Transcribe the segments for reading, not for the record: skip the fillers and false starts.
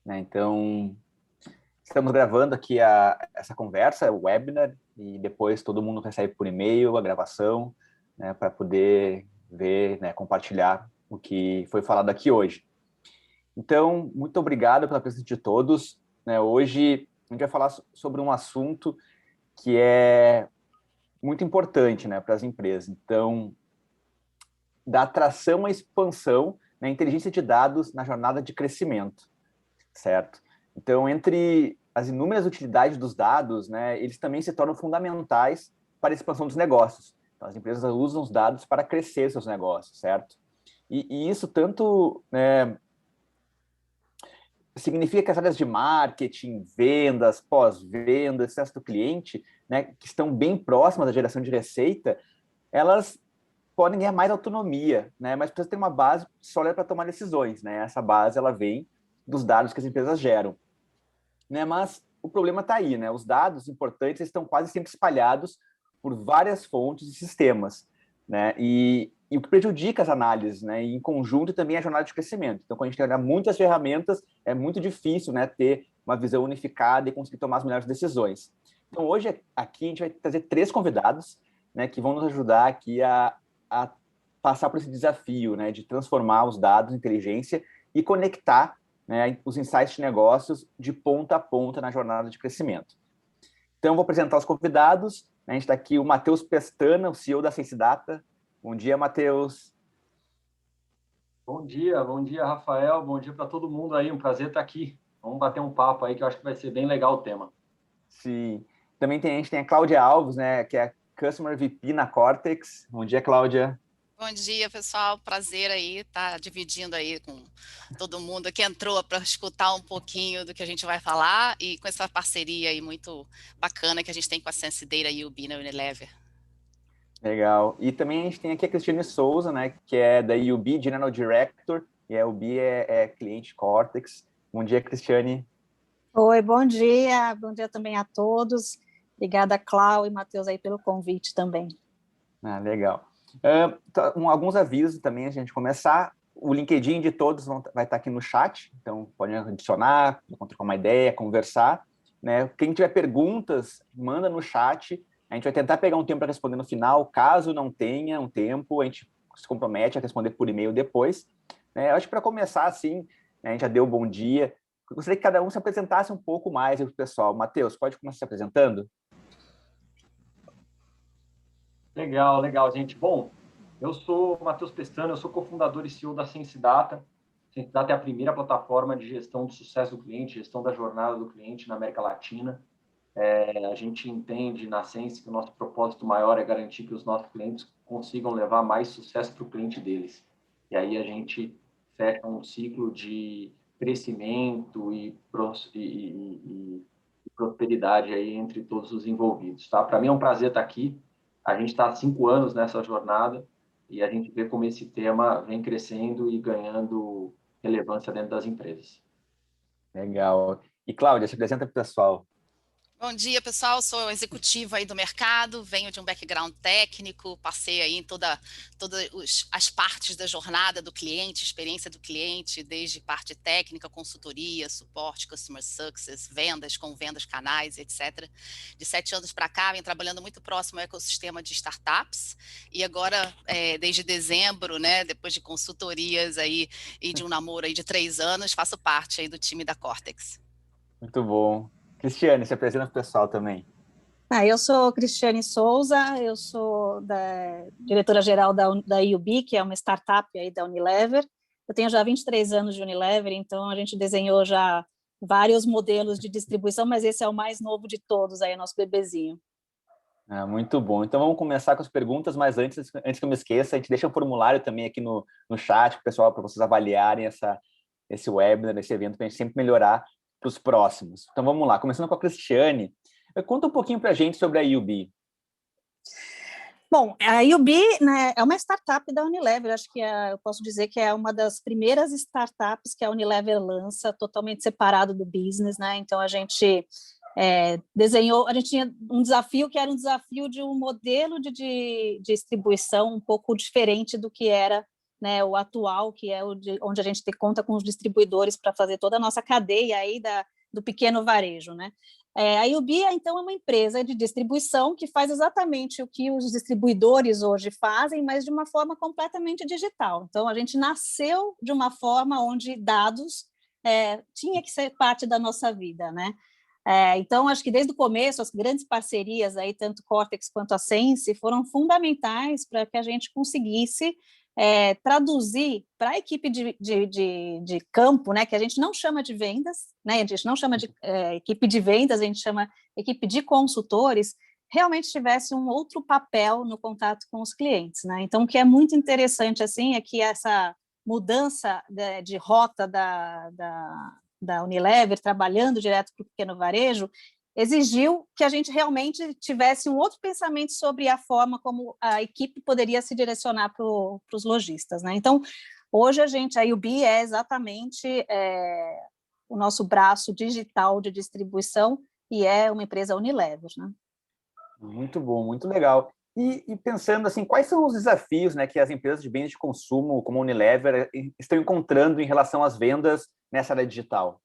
né? Então, estamos gravando aqui essa conversa, o webinar, e depois todo mundo recebe por e-mail a gravação, né, para poder ver, né, compartilhar o que foi falado aqui hoje. Então, muito obrigado pela presença de todos, né? Hoje a gente vai falar sobre um assunto que é muito importante, né, para as empresas. Então, da atração à expansão na inteligência de dados na jornada de crescimento, certo? Então, entre as inúmeras utilidades dos dados, né, eles também se tornam fundamentais para a expansão dos negócios. Então, as empresas usam os dados para crescer seus negócios, certo? E isso tanto, né, significa que as áreas de marketing, vendas, pós-vendas, acesso do cliente, né, que estão bem próximas da geração de receita, elas podem ganhar mais autonomia, né, mas precisa ter uma base sólida para tomar decisões, né? Essa base ela vem dos dados que as empresas geram, né? Mas o problema está aí, né? Os dados importantes estão quase sempre espalhados por várias fontes e sistemas, né? E o que prejudica as análises, né? E em conjunto também a jornada de crescimento. Então, quando a gente tem muitas ferramentas, é muito difícil, né, ter uma visão unificada e conseguir tomar as melhores decisões. Então, hoje aqui a gente vai trazer 3 convidados, né, que vão nos ajudar aqui a passar por esse desafio, né, de transformar os dados em inteligência e conectar, né, os insights de negócios de ponta a ponta na jornada de crescimento. Então, eu vou apresentar os convidados. A gente está aqui o Matheus Pestana, o CEO da Sense Data. Bom dia, Matheus. Bom dia, Rafael. Bom dia para todo mundo aí. Um prazer estar aqui. Vamos bater um papo aí que eu acho que vai ser bem legal o tema. Sim. Também a gente tem a Cláudia Alves, né, que é Customer VP na Cortex. Bom dia, Cláudia. Bom dia, pessoal. Prazer aí estar dividindo aí com todo mundo que entrou para escutar um pouquinho do que a gente vai falar e com essa parceria aí muito bacana que a gente tem com a Sense Data e o UB na Unilever. Legal. E também a gente tem aqui a Cristiane Souza, né, que é da UB General Director, e a UB é cliente Cortex. Bom dia, Cristiane. Oi, bom dia também a todos. Obrigada, Clau e Matheus, aí pelo convite também. Ah, legal. Alguns avisos também a gente começar. O LinkedIn de todos vai estar aqui no chat, então podem adicionar, trocar uma ideia, conversar, né? Quem tiver perguntas, manda no chat. A gente vai tentar pegar um tempo para responder no final. Caso não tenha um tempo, a gente se compromete a responder por e-mail depois, né? Eu acho que para começar assim, né, a gente já deu bom dia. Eu gostaria que cada um se apresentasse um pouco mais para o pessoal. Matheus, pode começar se apresentando? Legal, gente. Bom, eu sou o Matheus Pestana, eu sou cofundador e CEO da Sense Data. Sense Data é a primeira plataforma de gestão do sucesso do cliente, gestão da jornada do cliente na América Latina. A gente entende na Sense que o nosso propósito maior é garantir que os nossos clientes consigam levar mais sucesso para o cliente deles. E aí a gente fecha um ciclo de crescimento e prosperidade aí entre todos os envolvidos, tá? Para mim é um prazer estar aqui. A gente está há 5 anos nessa jornada e a gente vê como esse tema vem crescendo e ganhando relevância dentro das empresas. Legal. E, Cláudia, se apresenta para o pessoal. Bom dia, pessoal. Sou executiva aí do mercado, venho de um background técnico, passei aí em todas as partes da jornada do cliente, experiência do cliente, desde parte técnica, consultoria, suporte, customer success, vendas, com vendas, canais, etc. De 7 anos para cá, venho trabalhando muito próximo ao ecossistema de startups e agora, desde dezembro, né, depois de consultorias aí e de um namoro aí de 3 anos, faço parte aí do time da Cortex. Muito bom. Cristiane, se apresenta para o pessoal também. Eu sou Cristiane Souza, eu sou diretora-geral da UB, que é uma startup aí da Unilever. Eu tenho já 23 anos de Unilever, então a gente desenhou já vários modelos de distribuição, mas esse é o mais novo de todos, aí, nosso bebezinho. Muito bom. Então vamos começar com as perguntas, mas antes que eu me esqueça, a gente deixa um formulário também aqui no chat, pessoal, para vocês avaliarem esse webinar, esse evento, para a gente sempre melhorar para os próximos. Então vamos lá, começando com a Cristiane. Conta um pouquinho para a gente sobre a UB. Bom, a UB, né, é uma startup da Unilever, acho que eu posso dizer que é uma das primeiras startups que a Unilever lança, totalmente separado do business, né? Então a gente desenhou, a gente tinha um desafio que era um desafio de um modelo de distribuição um pouco diferente do que era né, o atual, que é onde a gente conta com os distribuidores para fazer toda a nossa cadeia aí do pequeno varejo, né? A UB, então, é uma empresa de distribuição que faz exatamente o que os distribuidores hoje fazem, mas de uma forma completamente digital. Então, a gente nasceu de uma forma onde dados tinha que ser parte da nossa vida, né? Então, acho que desde o começo, as grandes parcerias, aí, tanto Cortex quanto a Sense, foram fundamentais para que a gente conseguisse traduzir para a equipe de campo, né, que a gente não chama de vendas, né, a gente não chama de equipe de vendas, a gente chama equipe de consultores, realmente tivesse um outro papel no contato com os clientes, né? Então, o que é muito interessante, assim, é que essa mudança de rota da Unilever, trabalhando direto para o pequeno varejo, exigiu que a gente realmente tivesse um outro pensamento sobre a forma como a equipe poderia se direcionar para os lojistas, né? Então, hoje a UB é exatamente o nosso braço digital de distribuição e é uma empresa Unilever, né? Muito bom, muito legal. E pensando assim, quais são os desafios, né, que as empresas de bens de consumo, como a Unilever, estão encontrando em relação às vendas nessa área digital?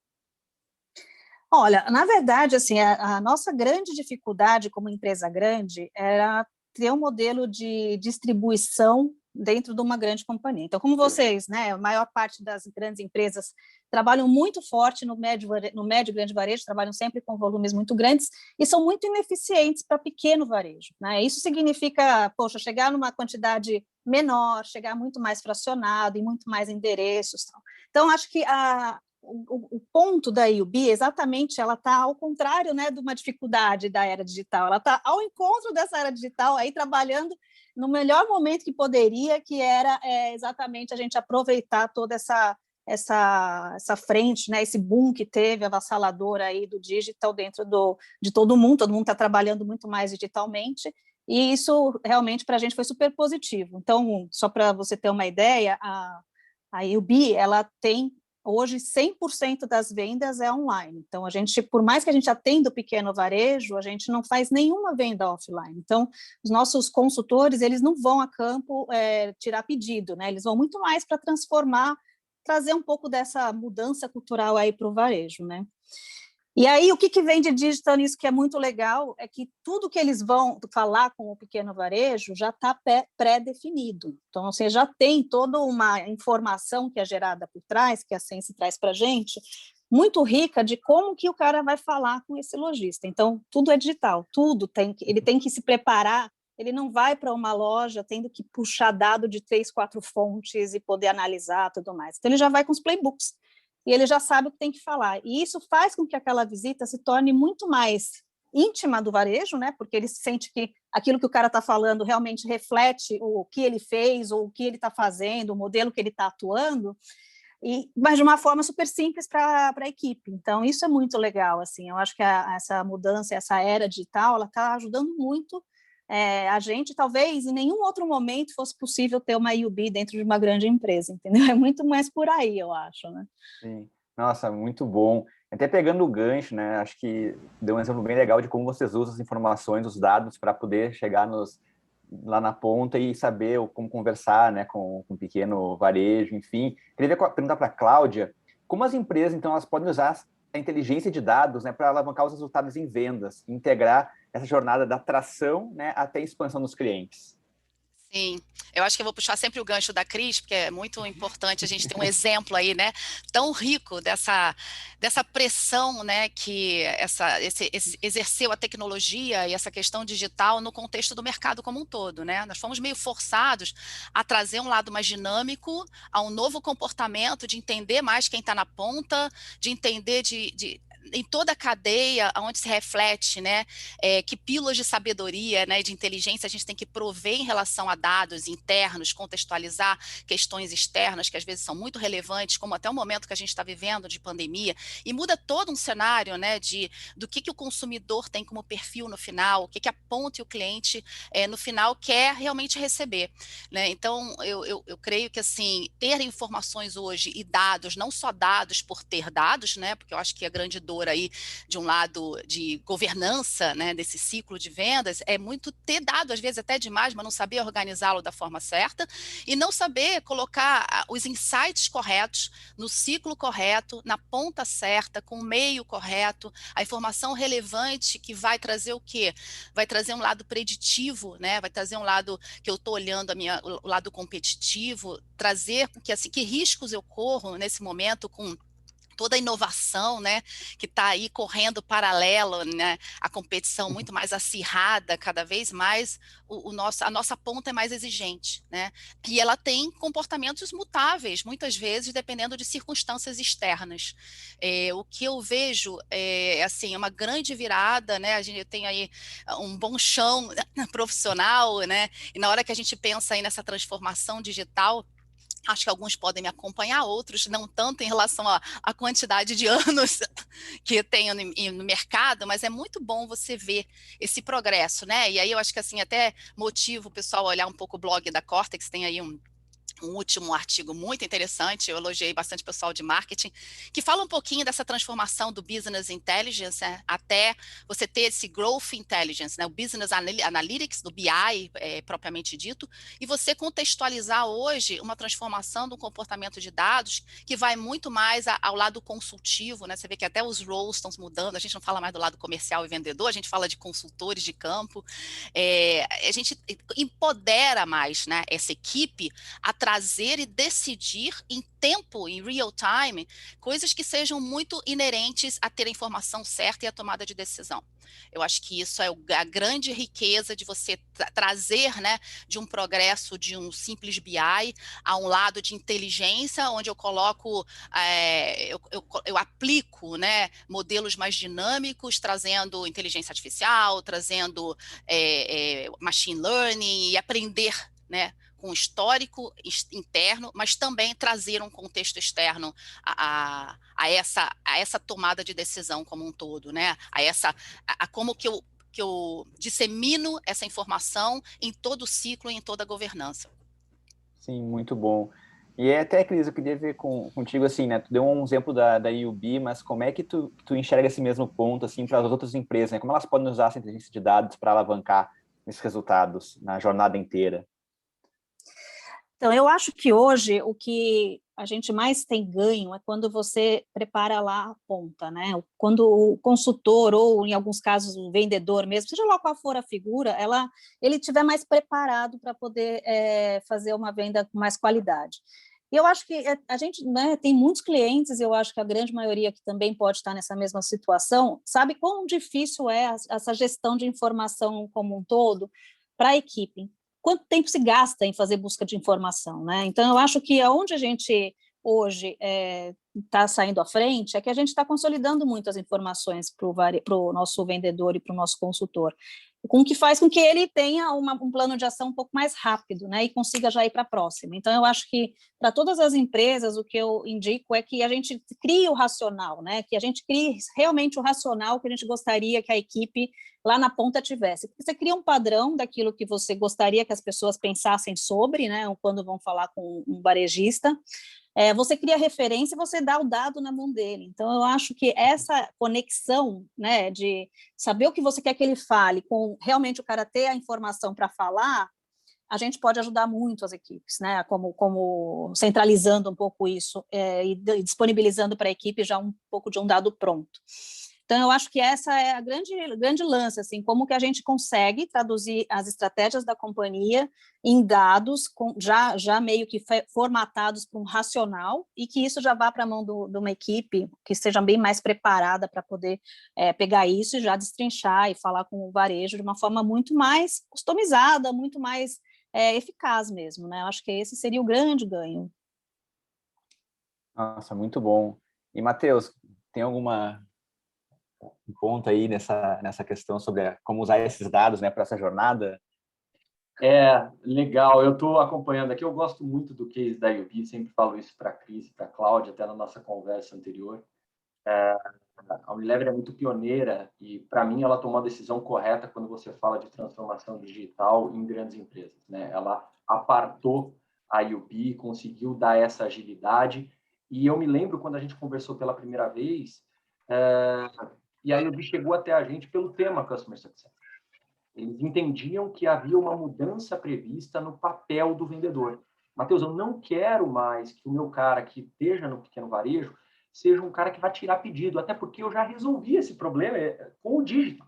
Olha, na verdade, assim, a nossa grande dificuldade como empresa grande era ter um modelo de distribuição dentro de uma grande companhia. Então, como vocês, né, a maior parte das grandes empresas trabalham muito forte no médio e grande varejo, trabalham sempre com volumes muito grandes e são muito ineficientes para pequeno varejo, né? Isso significa, poxa, chegar numa quantidade menor, chegar muito mais fracionado e muito mais endereços. Tal. Então, acho que o ponto da UB, exatamente, ela está ao contrário, né, de uma dificuldade da era digital, ela está ao encontro dessa era digital, aí trabalhando no melhor momento que poderia, que era exatamente a gente aproveitar toda essa frente, né, esse boom que teve, avassalador aí do digital dentro de todo mundo está trabalhando muito mais digitalmente, e isso realmente para a gente foi super positivo. Então, só para você ter uma ideia, a UB, ela tem hoje 100% das vendas é online. Então, por mais que a gente atenda o pequeno varejo, a gente não faz nenhuma venda offline. Então, os nossos consultores, eles não vão a campo tirar pedido, né? Eles vão muito mais para transformar, trazer um pouco dessa mudança cultural aí para o varejo, né? E aí, o que vem de digital nisso que é muito legal é que tudo que eles vão falar com o pequeno varejo já está pré-definido. Então, você já tem toda uma informação que é gerada por trás, que a Sense traz para a gente, muito rica de como que o cara vai falar com esse lojista. Então, tudo é digital, ele tem que se preparar, ele não vai para uma loja tendo que puxar dado de 3, 4 fontes e poder analisar tudo mais. Então, ele já vai com os playbooks. E ele já sabe o que tem que falar. E isso faz com que aquela visita se torne muito mais íntima do varejo, né? Porque ele sente que aquilo que o cara está falando realmente reflete o que ele fez, ou o que ele está fazendo, o modelo que ele está atuando, mas de uma forma super simples para a equipe. Então, isso é muito legal. Assim, eu acho que essa mudança, essa era digital, ela está ajudando muito a gente, talvez em nenhum outro momento fosse possível ter uma UB dentro de uma grande empresa, entendeu? É muito mais por aí, eu acho, né? Sim. Nossa, muito bom. Até pegando o gancho, né? Acho que deu um exemplo bem legal de como vocês usam as informações, os dados, para poder chegar lá na ponta e saber como conversar, né, com um pequeno varejo, enfim. Queria perguntar para a Cláudia, como as empresas, então, elas podem usar a inteligência de dados, né, para alavancar os resultados em vendas, integrar essa jornada da atração, né, até a expansão dos clientes. Sim, eu acho que eu vou puxar sempre o gancho da Cris, porque é muito importante a gente ter um exemplo aí, né, tão rico dessa pressão, né, que exerceu a tecnologia e essa questão digital no contexto do mercado como um todo, né? Nós fomos meio forçados a trazer um lado mais dinâmico, a um novo comportamento, de entender mais quem está na ponta, de entender em toda a cadeia onde se reflete, né, que pílulas de sabedoria, né, de inteligência a gente tem que prover em relação a dados internos, contextualizar questões externas que às vezes são muito relevantes, como até o momento que a gente está vivendo de pandemia, e muda todo um cenário, né, do que o consumidor tem como perfil no final, o que a ponta e o cliente no final quer realmente receber, né? Então, eu creio que assim, ter informações hoje e dados, não só dados por ter dados, né, porque eu acho que a grande dor empreendedor aí de um lado de governança, né, desse ciclo de vendas, é muito ter dado, às vezes até demais, mas não saber organizá-lo da forma certa e não saber colocar os insights corretos no ciclo correto, na ponta certa, com o meio correto, a informação relevante que vai trazer o quê? Vai trazer um lado preditivo, né? Vai trazer um lado que eu estou olhando o lado competitivo, trazer que riscos eu corro nesse momento com toda a inovação, né, que está aí correndo paralelo, né, a competição muito mais acirrada, cada vez mais a nossa ponta é mais exigente, né, e ela tem comportamentos mutáveis, muitas vezes, dependendo de circunstâncias externas. O que eu vejo é, assim, uma grande virada, né, a gente tem aí um bom chão profissional, né, e na hora que a gente pensa aí nessa transformação digital, acho que alguns podem me acompanhar, outros não tanto em relação à quantidade de anos que tenho no mercado, mas é muito bom você ver esse progresso, né? E aí eu acho que assim, até motiva o pessoal a olhar um pouco o blog da Cortex, tem aí um último artigo muito interessante, eu elogiei bastante o pessoal de marketing, que fala um pouquinho dessa transformação do Business Intelligence, né, até você ter esse Growth Intelligence, né, o Business Analytics, do BI, propriamente dito, e você contextualizar hoje uma transformação do comportamento de dados que vai muito mais ao lado consultivo, né, você vê que até os roles estão mudando, a gente não fala mais do lado comercial e vendedor, a gente fala de consultores de campo, a gente empodera mais, né, essa equipe a trazer e decidir em tempo, em real time, coisas que sejam muito inerentes a ter a informação certa e a tomada de decisão. Eu acho que isso é a grande riqueza de você trazer, né, de um progresso de um simples BI a um lado de inteligência, onde eu coloco, eu aplico, né, modelos mais dinâmicos, trazendo inteligência artificial, trazendo machine learning e aprender, né, com histórico interno, mas também trazer um contexto externo a essa tomada de decisão como um todo, né? A como que eu dissemino essa informação em todo o ciclo e em toda a governança. Sim, muito bom. E até, Cris, eu queria ver contigo, assim, né? Tu deu um exemplo da IUB, mas como é que tu enxerga esse mesmo ponto, assim, para as outras empresas, né? Como elas podem usar essa inteligência de dados para alavancar esses resultados na jornada inteira? Então, eu acho que hoje o que a gente mais tem ganho é quando você prepara lá a ponta, né? Quando o consultor, ou em alguns casos o vendedor mesmo, seja lá qual for a figura, ele estiver mais preparado para poder fazer uma venda com mais qualidade. E eu acho que a gente, né, tem muitos clientes, eu acho que a grande maioria que também pode estar nessa mesma situação, sabe quão difícil é essa gestão de informação como um todo para a equipe. Quanto tempo se gasta em fazer busca de informação, né? Então, eu acho que aonde a gente hoje está saindo à frente é que a gente está consolidando muitas informações para o nosso vendedor e para o nosso consultor, com que faz com que ele tenha um plano de ação um pouco mais rápido, né, e consiga já ir para a próxima. Então, eu acho que para todas as empresas, o que eu indico é que a gente crie o racional, né, que a gente crie realmente o racional que a gente gostaria que a equipe lá na ponta tivesse. Porque você cria um padrão daquilo que você gostaria que as pessoas pensassem sobre, né, quando vão falar com um varejista, você cria referência e você dá o dado na mão dele. Então, eu acho que essa conexão, né, de saber o que você quer que ele fale, com realmente o cara ter a informação para falar, a gente pode ajudar muito as equipes, né, como centralizando um pouco isso e disponibilizando para a equipe já um pouco de um dado pronto. Então, eu acho que essa é a grande lance, assim, como que a gente consegue traduzir as estratégias da companhia em dados já meio que formatados para um racional e que isso já vá para a mão de uma equipe que esteja bem mais preparada para poder pegar isso e já destrinchar e falar com o varejo de uma forma muito mais customizada, muito mais eficaz mesmo, né? Eu acho que esse seria o grande ganho. Nossa, muito bom. E, Matheus, tem alguma ponto aí nessa questão sobre como usar esses dados, né, para essa jornada? Legal. Eu estou acompanhando aqui. Eu gosto muito do case da IUB, sempre falo isso para a Cris e para a Cláudia, até na nossa conversa anterior. A Unilever é muito pioneira e, para mim, ela tomou a decisão correta quando você fala de transformação digital em grandes empresas, né? Ela apartou a IUB, conseguiu dar essa agilidade. E eu me lembro, quando a gente conversou pela primeira vez, E aí ele chegou até a gente pelo tema Customer Success. Eles entendiam que havia uma mudança prevista no papel do vendedor. Matheus, eu não quero mais que o meu cara que esteja no pequeno varejo seja um cara que vai tirar pedido, até porque eu já resolvi esse problema com o digital.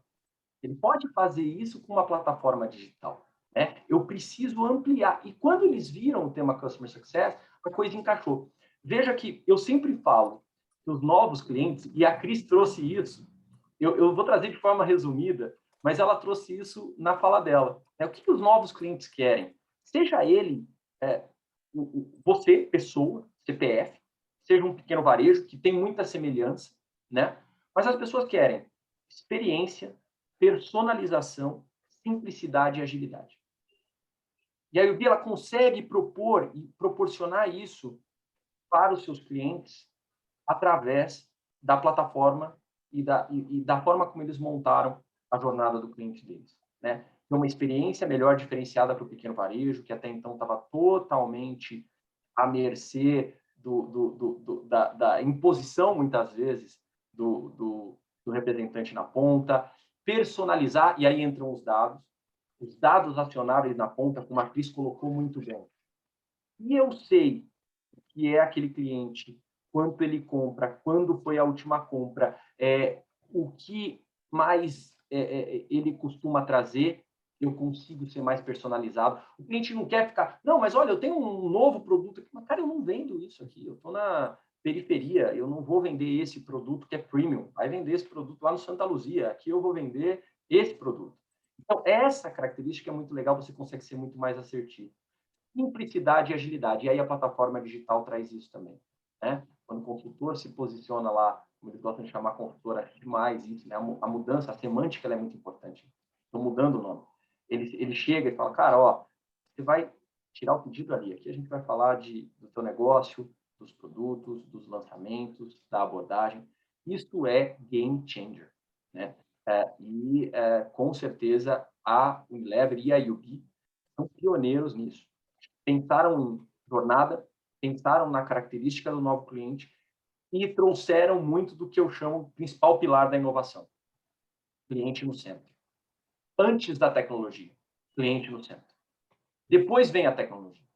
Ele pode fazer isso com uma plataforma digital, né? Eu preciso ampliar. E quando eles viram o tema Customer Success, a coisa encaixou. Veja que eu sempre falo que os novos clientes, e a Cris trouxe isso, eu vou trazer de forma resumida, mas ela trouxe isso na fala dela. O que os novos clientes querem? Seja ele, você, pessoa, CPF, seja um pequeno varejo, que tem muita semelhança, né? Mas as pessoas querem experiência, personalização, simplicidade e agilidade. E a UB, ela consegue propor e proporcionar isso para os seus clientes através da plataforma e da forma como eles montaram a jornada do cliente deles, né? Uma experiência melhor diferenciada para o pequeno varejo, que até então estava totalmente à mercê da imposição, muitas vezes, do representante na ponta, personalizar, e aí entram os dados acionáveis na ponta, como a Cris colocou muito bem. E eu sei que é aquele cliente, quanto ele compra, quando foi a última compra, o que mais ele costuma trazer, eu consigo ser mais personalizado. O cliente não quer ficar, não, mas olha, eu tenho um novo produto aqui, mas cara, eu não vendo isso aqui, eu estou na periferia, eu não vou vender esse produto que é premium, vai vender esse produto lá no Santa Luzia, aqui eu vou vender esse produto. Então, essa característica é muito legal, você consegue ser muito mais assertivo. Simplicidade e agilidade, e aí a plataforma digital traz isso também, né? Quando o consultor se posiciona lá, como eles gostam de chamar consultor, acho demais isso, né? A mudança, a semântica, ela é muito importante. Estou mudando o nome. Ele chega e fala, cara, ó, você vai tirar o pedido ali, aqui a gente vai falar do teu negócio, dos produtos, dos lançamentos, da abordagem. Isso é game changer, né? Com certeza a Unilever e a UB são pioneiros nisso. Pensaram em jornada, pensaram na característica do novo cliente e trouxeram muito do que eu chamo de principal pilar da inovação. Cliente no centro. Antes da tecnologia, cliente no centro. Depois vem a tecnologia,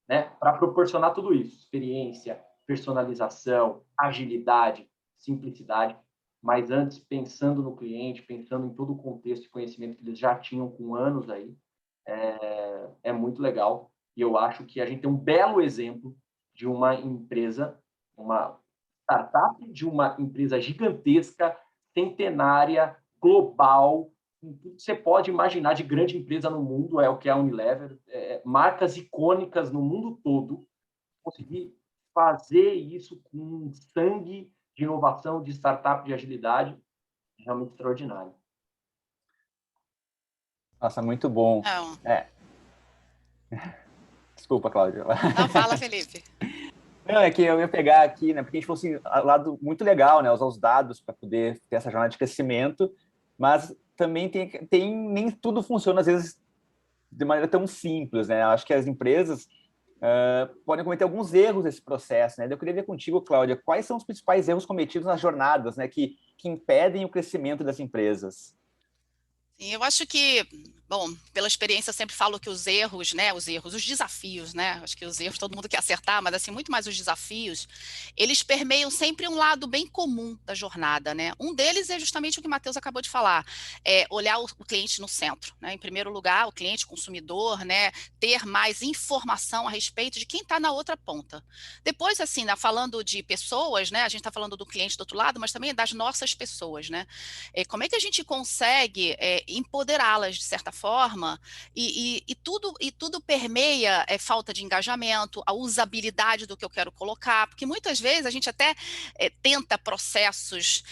né? Para proporcionar tudo isso. Experiência, personalização, agilidade, simplicidade. Mas antes, pensando no cliente, pensando em todo o contexto e conhecimento que eles já tinham com anos aí, é muito legal. E eu acho que a gente tem um belo exemplo de uma empresa, uma startup de uma empresa gigantesca, centenária, global, tudo que você pode imaginar de grande empresa no mundo, é o que é a Unilever, marcas icônicas no mundo todo, conseguir fazer isso com sangue de inovação, de startup, de agilidade, é realmente extraordinário. Nossa, muito bom. Desculpa, Cláudia. Não, fala, Felipe. Não, é que eu ia pegar aqui, né? Porque a gente falou assim, lado muito legal, né? Usar os dados para poder ter essa jornada de crescimento, mas também nem tudo funciona, às vezes, de maneira tão simples, né? Eu acho que as empresas podem cometer alguns erros nesse processo, né? Eu queria ver contigo, Cláudia, quais são os principais erros cometidos nas jornadas, né? Que impedem o crescimento das empresas? Eu acho que, bom, pela experiência eu sempre falo que os erros, né, os desafios, né, acho que os erros todo mundo quer acertar, mas assim, muito mais os desafios, eles permeiam sempre um lado bem comum da jornada, né, um deles é justamente o que o Matheus acabou de falar, olhar o cliente no centro, né, em primeiro lugar, o cliente consumidor, né, ter mais informação a respeito de quem está na outra ponta. Depois, assim, né, falando de pessoas, né, a gente está falando do cliente do outro lado, mas também das nossas pessoas, né, como é que a gente consegue empoderá-las de certa forma e tudo permeia falta de engajamento, a usabilidade do que eu quero colocar, porque muitas vezes a gente até tenta processos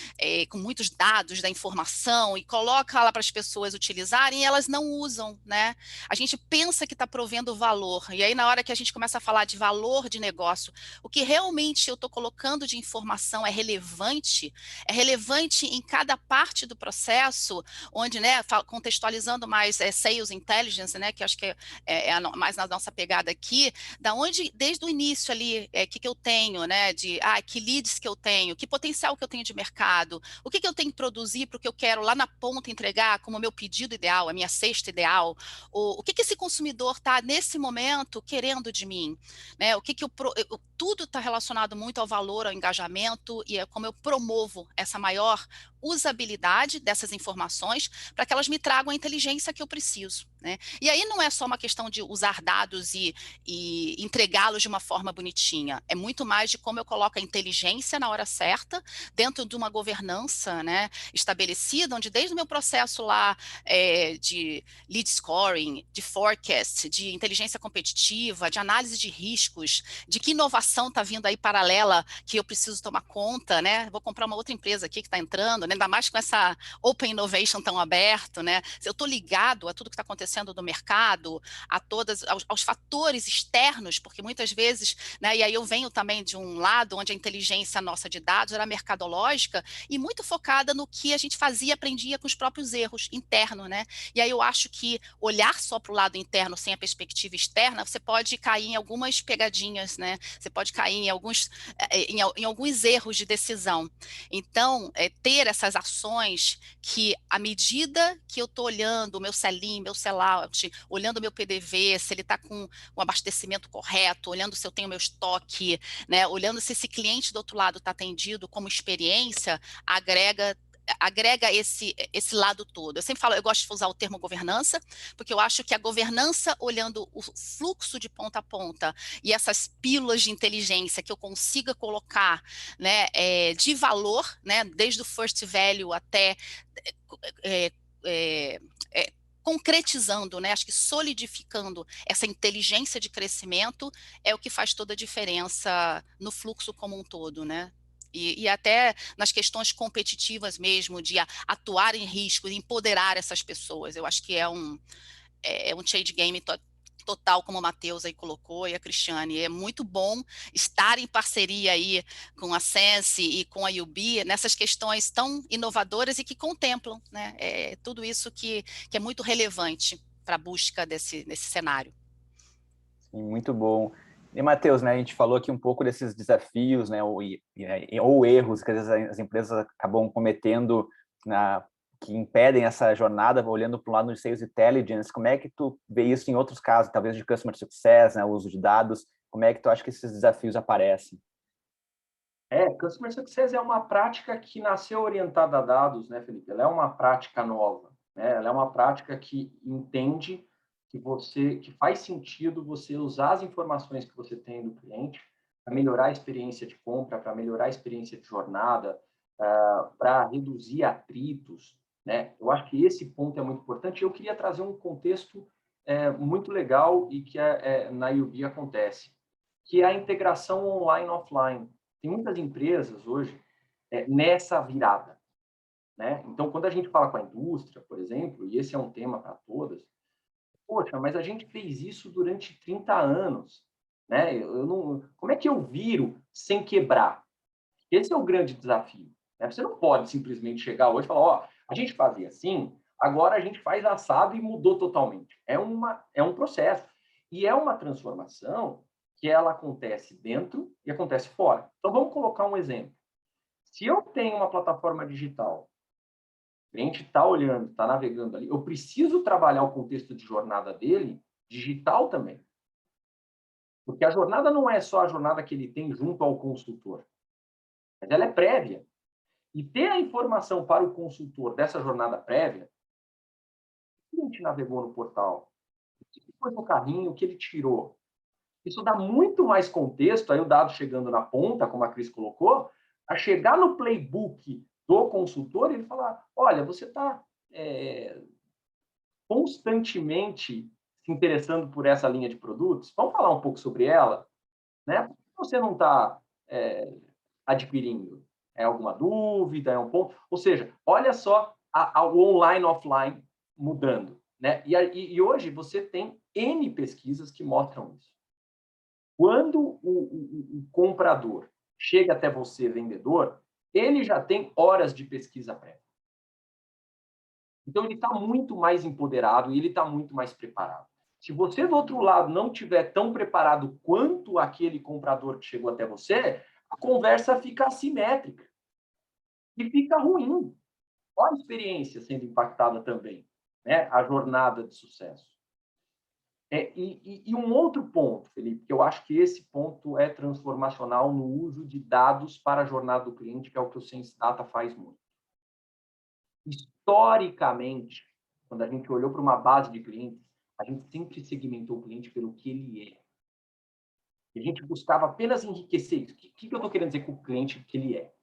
com muitos dados da informação e coloca lá para as pessoas utilizarem e elas não usam, né? A gente pensa que está provendo valor e aí na hora que a gente começa a falar de valor de negócio, o que realmente eu estou colocando de informação é relevante em cada parte do processo, onde, né, contextualizando mais mais Sales Intelligence, né, que eu acho que mais na nossa pegada aqui, da onde, desde o início ali, que eu tenho, né, que leads que eu tenho, que potencial que eu tenho de mercado, o que eu tenho que produzir para o que eu quero lá na ponta entregar como meu pedido ideal, a minha cesta ideal, o que esse consumidor está, nesse momento, querendo de mim, né, tudo está relacionado muito ao valor, ao engajamento, e é como eu promovo essa maior usabilidade dessas informações para que elas me tragam a inteligência que eu preciso, né? E aí não é só uma questão de usar dados e entregá-los de uma forma bonitinha, é muito mais de como eu coloco a inteligência na hora certa, dentro de uma governança, né, estabelecida, onde desde o meu processo lá de lead scoring, de forecast, de inteligência competitiva, de análise de riscos, de que inovação está vindo aí paralela que eu preciso tomar conta, né? Vou comprar uma outra empresa aqui que está entrando, né? Ainda mais com essa Open Innovation tão aberto, né? Eu estou ligado a tudo que está acontecendo no mercado, aos fatores externos, porque muitas vezes, né? E aí eu venho também de um lado onde a inteligência nossa de dados era mercadológica e muito focada no que a gente fazia e aprendia com os próprios erros internos, né? E aí eu acho que olhar só para o lado interno sem a perspectiva externa, você pode cair em algumas pegadinhas, né? Você pode cair em alguns erros de decisão. Então, ter essas ações que, à medida que eu estou olhando o meu sell-in, meu sell-out, olhando o meu PDV, se ele está com o abastecimento correto, olhando se eu tenho meu estoque, né? Olhando se esse cliente do outro lado está atendido como experiência, agrega esse lado todo. Eu sempre falo, eu gosto de usar o termo governança, porque eu acho que a governança, olhando o fluxo de ponta a ponta e essas pílulas de inteligência que eu consiga colocar, né, de valor, né, desde o first value até concretizando, né, acho que solidificando essa inteligência de crescimento é o que faz toda a diferença no fluxo como um todo, né? E até nas questões competitivas mesmo, de atuar em risco, de empoderar essas pessoas. Eu acho que é um change game total, como o Matheus aí colocou, e a Cristiane. É muito bom estar em parceria aí com a Sense e com a UB nessas questões tão inovadoras e que contemplam, né, tudo isso que é muito relevante para a busca nesse cenário. Sim, muito bom. E, Matheus, né, a gente falou aqui um pouco desses desafios, né, ou erros que às vezes as empresas acabam cometendo, que impedem essa jornada, olhando para o lado de Sales Intelligence. Como é que tu vê isso em outros casos, talvez de Customer Success, né, o uso de dados? Como é que tu acha que esses desafios aparecem? Customer Success é uma prática que nasceu orientada a dados, né, Felipe? Ela é uma prática nova, né? Ela é uma prática que entende que faz sentido você usar as informações que você tem do cliente para melhorar a experiência de compra, para melhorar a experiência de jornada, para reduzir atritos, né? Eu acho que esse ponto é muito importante. Eu queria trazer um contexto muito legal e que na UB acontece, que é a integração online-offline. Tem muitas empresas hoje nessa virada, né? Então, quando a gente fala com a indústria, por exemplo, e esse é um tema para todas, poxa, mas a gente fez isso durante 30 anos, né? Como é que eu viro sem quebrar? Esse é o grande desafio, né? Você não pode simplesmente chegar hoje e falar, ó, a gente fazia assim, agora a gente faz assado e mudou totalmente. É um processo. E é uma transformação que ela acontece dentro e acontece fora. Então, vamos colocar um exemplo. Se eu tenho uma plataforma digital, o cliente está olhando, está navegando ali, eu preciso trabalhar o contexto de jornada dele digital também. Porque a jornada não é só a jornada que ele tem junto ao consultor, mas ela é prévia. E ter a informação para o consultor dessa jornada prévia, o cliente navegou no portal, o que foi no carrinho, o que ele tirou. Isso dá muito mais contexto, aí o dado chegando na ponta, como a Cris colocou, a chegar no playbook do consultor e ele falar, olha, você está constantemente se interessando por essa linha de produtos? Vamos falar um pouco sobre ela? Né? Por que você não está adquirindo? É alguma dúvida? É um ponto? Ou seja, olha só o online offline mudando, né? E hoje você tem N pesquisas que mostram isso. Quando o comprador chega até você, vendedor, ele já tem horas de pesquisa prévia. Então, ele está muito mais empoderado e ele está muito mais preparado. Se você, do outro lado, não estiver tão preparado quanto aquele comprador que chegou até você, a conversa fica assimétrica e fica ruim. Olha a experiência sendo impactada também, né? A jornada de sucesso. E um outro ponto, Felipe, que eu acho que esse ponto é transformacional no uso de dados para a jornada do cliente, que é o que o Sense Data faz muito. Historicamente, quando a gente olhou para uma base de clientes, a gente sempre segmentou o cliente pelo que ele é. E a gente buscava apenas enriquecer isso. O que eu estou querendo dizer com o cliente que ele é?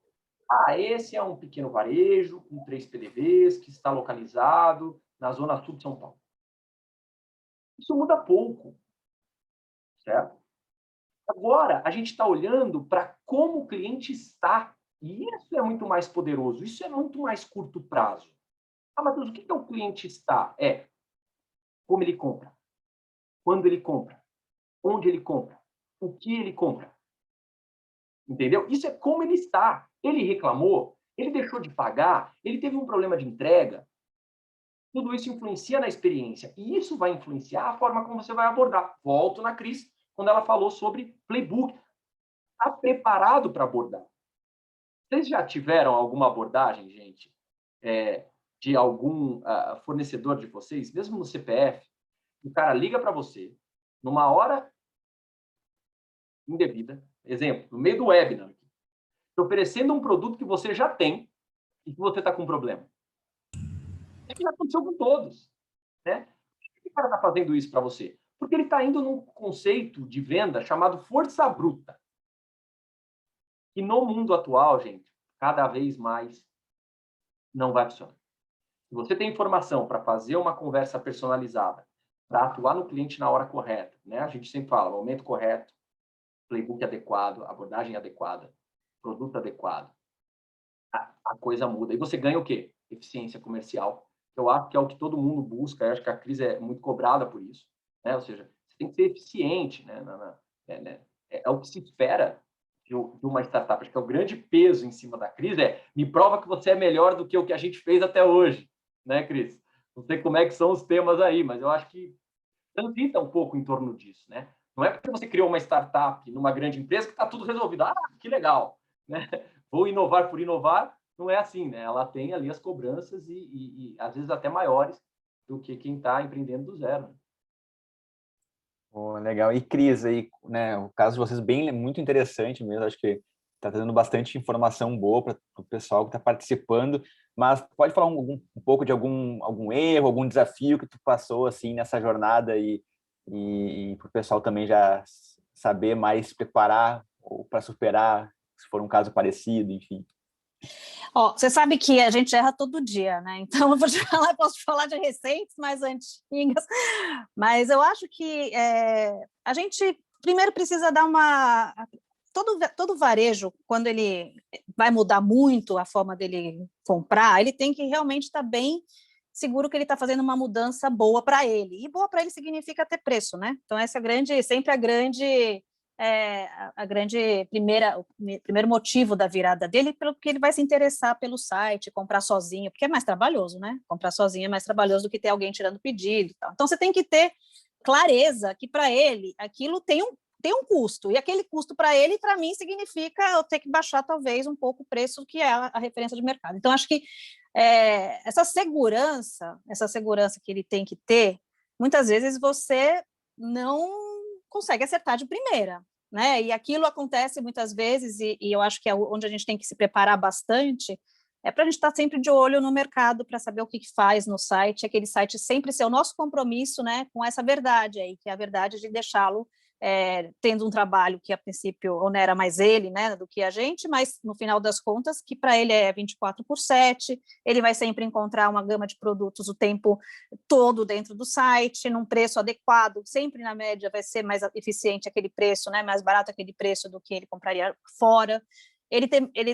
Esse é um pequeno varejo com 3 PDVs que está localizado na zona sul de São Paulo. Isso muda pouco, certo? Agora, a gente está olhando para como o cliente está. E isso é muito mais poderoso, isso é muito mais curto prazo. Matheus, o que o cliente está? Como ele compra, quando ele compra, onde ele compra, o que ele compra. Entendeu? Isso é como ele está. Ele reclamou, ele deixou de pagar, ele teve um problema de entrega. Tudo isso influencia na experiência. E isso vai influenciar a forma como você vai abordar. Volto na Cris, quando ela falou sobre playbook. Está preparado para abordar. Vocês já tiveram alguma abordagem, gente, de algum fornecedor de vocês, mesmo no CPF, o cara liga para você, numa hora indevida, exemplo, no meio do webinar, oferecendo um produto que você já tem e que você está com problema. É que já aconteceu com todos, né? Por que o cara está fazendo isso para você? Porque ele está indo num conceito de venda chamado força bruta. E no mundo atual, gente, cada vez mais não vai funcionar. Se você tem informação para fazer uma conversa personalizada, para atuar no cliente na hora correta, né? A gente sempre fala, momento correto, playbook adequado, abordagem adequada, produto adequado, a coisa muda. E você ganha o quê? Eficiência comercial. Eu acho que é o que todo mundo busca. Eu acho que a Cris é muito cobrada por isso, né? Ou seja, você tem que ser eficiente, né? É o que se espera de uma startup. Acho que é o grande peso em cima da Cris me prova que você é melhor do que o que a gente fez até hoje, né, Cris? Não sei como é que são os temas aí, mas eu acho que transita um pouco em torno disso, né? Não é porque você criou uma startup numa grande empresa que está tudo resolvido. Que legal, né? Vou inovar por inovar. Não é assim, né? Ela tem ali as cobranças e às vezes até maiores do que quem está empreendendo do zero. Legal. E Cris, aí, né, o caso de vocês muito interessante mesmo. Acho que está trazendo bastante informação boa para o pessoal que está participando. Mas pode falar um pouco de algum erro, algum desafio que tu passou assim nessa jornada e para o pessoal também já saber mais se preparar ou para superar, se for um caso parecido, enfim. Você sabe que a gente erra todo dia, né? Então, eu posso te falar de recentes mais antigas, mas eu acho que a gente primeiro precisa dar uma... Todo varejo, quando ele vai mudar muito a forma dele comprar, ele tem que realmente estar bem seguro que ele está fazendo uma mudança boa para ele. E boa para ele significa ter preço, né? Então, essa é sempre a grande primeiro motivo da virada dele, pelo que ele vai se interessar pelo site, comprar sozinho, porque é mais trabalhoso, né? Comprar sozinho é mais trabalhoso do que ter alguém tirando pedido e tal. Então, você tem que ter clareza que, para ele, aquilo tem um custo, e aquele custo para ele, para mim, significa eu ter que baixar, talvez, um pouco o preço, que é a referência de mercado. Então, acho que essa segurança que ele tem que ter, muitas vezes você não consegue acertar de primeira, né? E aquilo acontece muitas vezes, e eu acho que é onde a gente tem que se preparar bastante, para a gente estar sempre de olho no mercado, para saber o que faz no site, aquele site sempre ser o nosso compromisso, né, com essa verdade aí, que é a verdade de deixá-lo tendo um trabalho que, a princípio, onera mais ele, né, do que a gente, mas, no final das contas, que para ele é 24/7, ele vai sempre encontrar uma gama de produtos o tempo todo dentro do site, num preço adequado, sempre, na média, vai ser mais eficiente aquele preço, né, mais barato aquele preço do que ele compraria fora.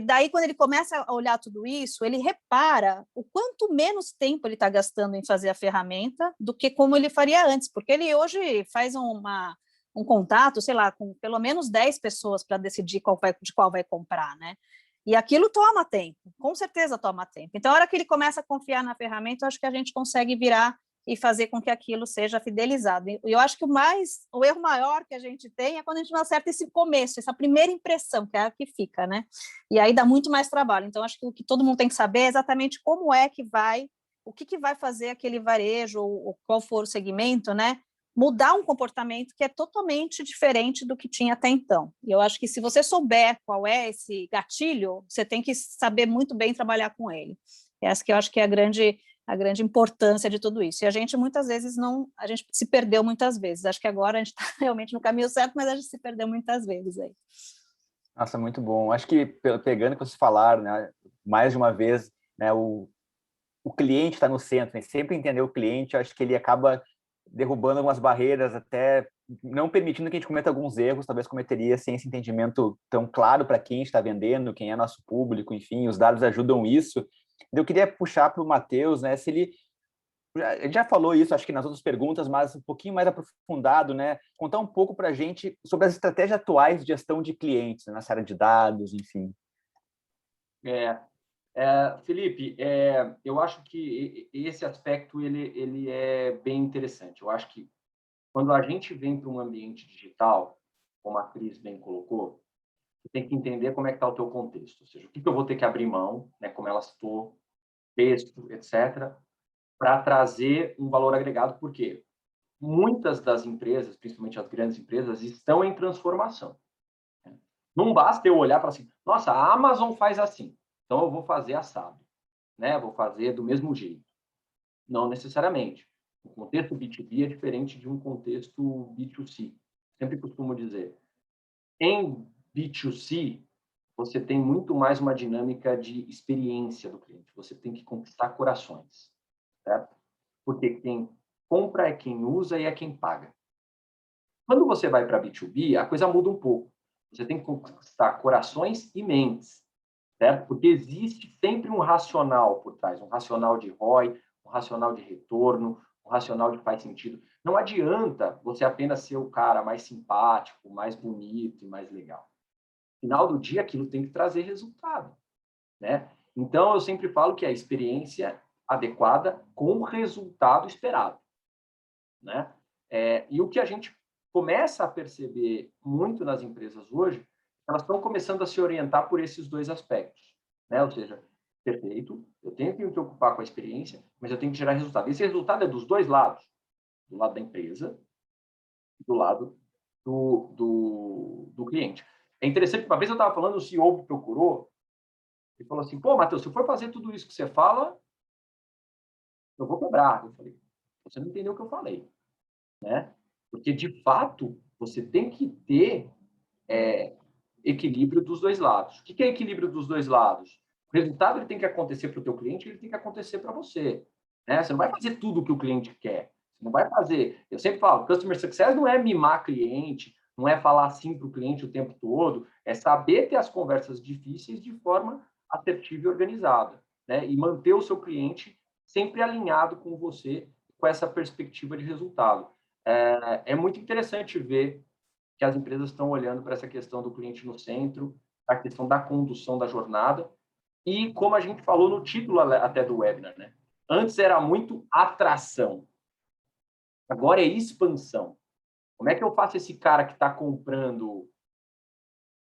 Daí, quando ele começa a olhar tudo isso, ele repara o quanto menos tempo ele está gastando em fazer a ferramenta do que como ele faria antes, porque ele hoje faz um contato, sei lá, com pelo menos 10 pessoas para decidir de qual vai comprar, né? E aquilo toma tempo, com certeza toma tempo. Então, a hora que ele começa a confiar na ferramenta, eu acho que a gente consegue virar e fazer com que aquilo seja fidelizado. E eu acho que o erro maior que a gente tem é quando a gente não acerta esse começo, essa primeira impressão, que é a que fica, né? E aí dá muito mais trabalho. Então, acho que o que todo mundo tem que saber é exatamente como é que vai, o que vai fazer aquele varejo, ou qual for o segmento, né? Mudar um comportamento que é totalmente diferente do que tinha até então. E eu acho que se você souber qual é esse gatilho, você tem que saber muito bem trabalhar com ele. Essa que eu acho que é a grande importância de tudo isso. E a gente, muitas vezes, a gente se perdeu muitas vezes. Acho que agora a gente está realmente no caminho certo, mas a gente se perdeu muitas vezes aí. Nossa, muito bom. Acho que, pegando o que vocês falaram, né, mais de uma vez, né, o cliente está no centro, né, sempre entender o cliente, acho que ele acaba derrubando algumas barreiras, até não permitindo que a gente cometa alguns erros, talvez cometeria sem esse entendimento tão claro para quem está vendendo, quem é nosso público, enfim, os dados ajudam isso. Eu queria puxar para o Matheus, né, se ele já falou isso, acho que nas outras perguntas, mas um pouquinho mais aprofundado, né, contar um pouco para a gente sobre as estratégias atuais de gestão de clientes, né, nessa área de dados, enfim. Felipe, eu acho que esse aspecto ele é bem interessante. Eu acho que quando a gente vem para um ambiente digital, como a Cris bem colocou, você tem que entender como é que está o teu contexto, ou seja, o que eu vou ter que abrir mão, né, como ela citou, texto, etc., para trazer um valor agregado, porque muitas das empresas, principalmente as grandes empresas, estão em transformação. Não basta eu olhar para assim, nossa, a Amazon faz assim, então eu vou fazer assado, né? Vou fazer do mesmo jeito. Não necessariamente. O contexto B2B é diferente de um contexto B2C. Sempre costumo dizer. Em B2C, você tem muito mais uma dinâmica de experiência do cliente. Você tem que conquistar corações, certo? Porque quem compra é quem usa e é quem paga. Quando você vai para B2B, a coisa muda um pouco. Você tem que conquistar corações e mentes, certo? Porque existe sempre um racional por trás, um racional de ROI, um racional de retorno, um racional de faz sentido. Não adianta você apenas ser o cara mais simpático, mais bonito e mais legal. No final do dia, aquilo tem que trazer resultado, né? Então, eu sempre falo que é a experiência adequada com o resultado esperado, né? E o que a gente começa a perceber muito nas empresas hoje, elas estão começando a se orientar por esses dois aspectos, né? Ou seja, perfeito, eu tenho que me preocupar com a experiência, mas eu tenho que gerar resultado. Esse resultado é dos dois lados, do lado da empresa e do lado do cliente. É interessante, uma vez eu estava falando, o CEO me procurou e falou assim, pô, Matheus, se eu for fazer tudo isso que você fala, eu vou cobrar. Eu falei, você não entendeu o que eu falei, né? Porque, de fato, você tem que ter equilíbrio dos dois lados. O que é equilíbrio dos dois lados? O resultado ele tem que acontecer para o teu cliente, ele tem que acontecer para você, né? Você não vai fazer tudo o que o cliente quer. Você não vai fazer... Eu sempre falo, Customer Success não é mimar cliente, não é falar assim para o cliente o tempo todo, é saber ter as conversas difíceis de forma assertiva e organizada, né? E manter o seu cliente sempre alinhado com você, com essa perspectiva de resultado. É muito interessante ver que as empresas estão olhando para essa questão do cliente no centro, a questão da condução da jornada, e como a gente falou no título até do webinar, né? Antes era muito atração, agora é expansão. Como é que eu faço esse cara que está comprando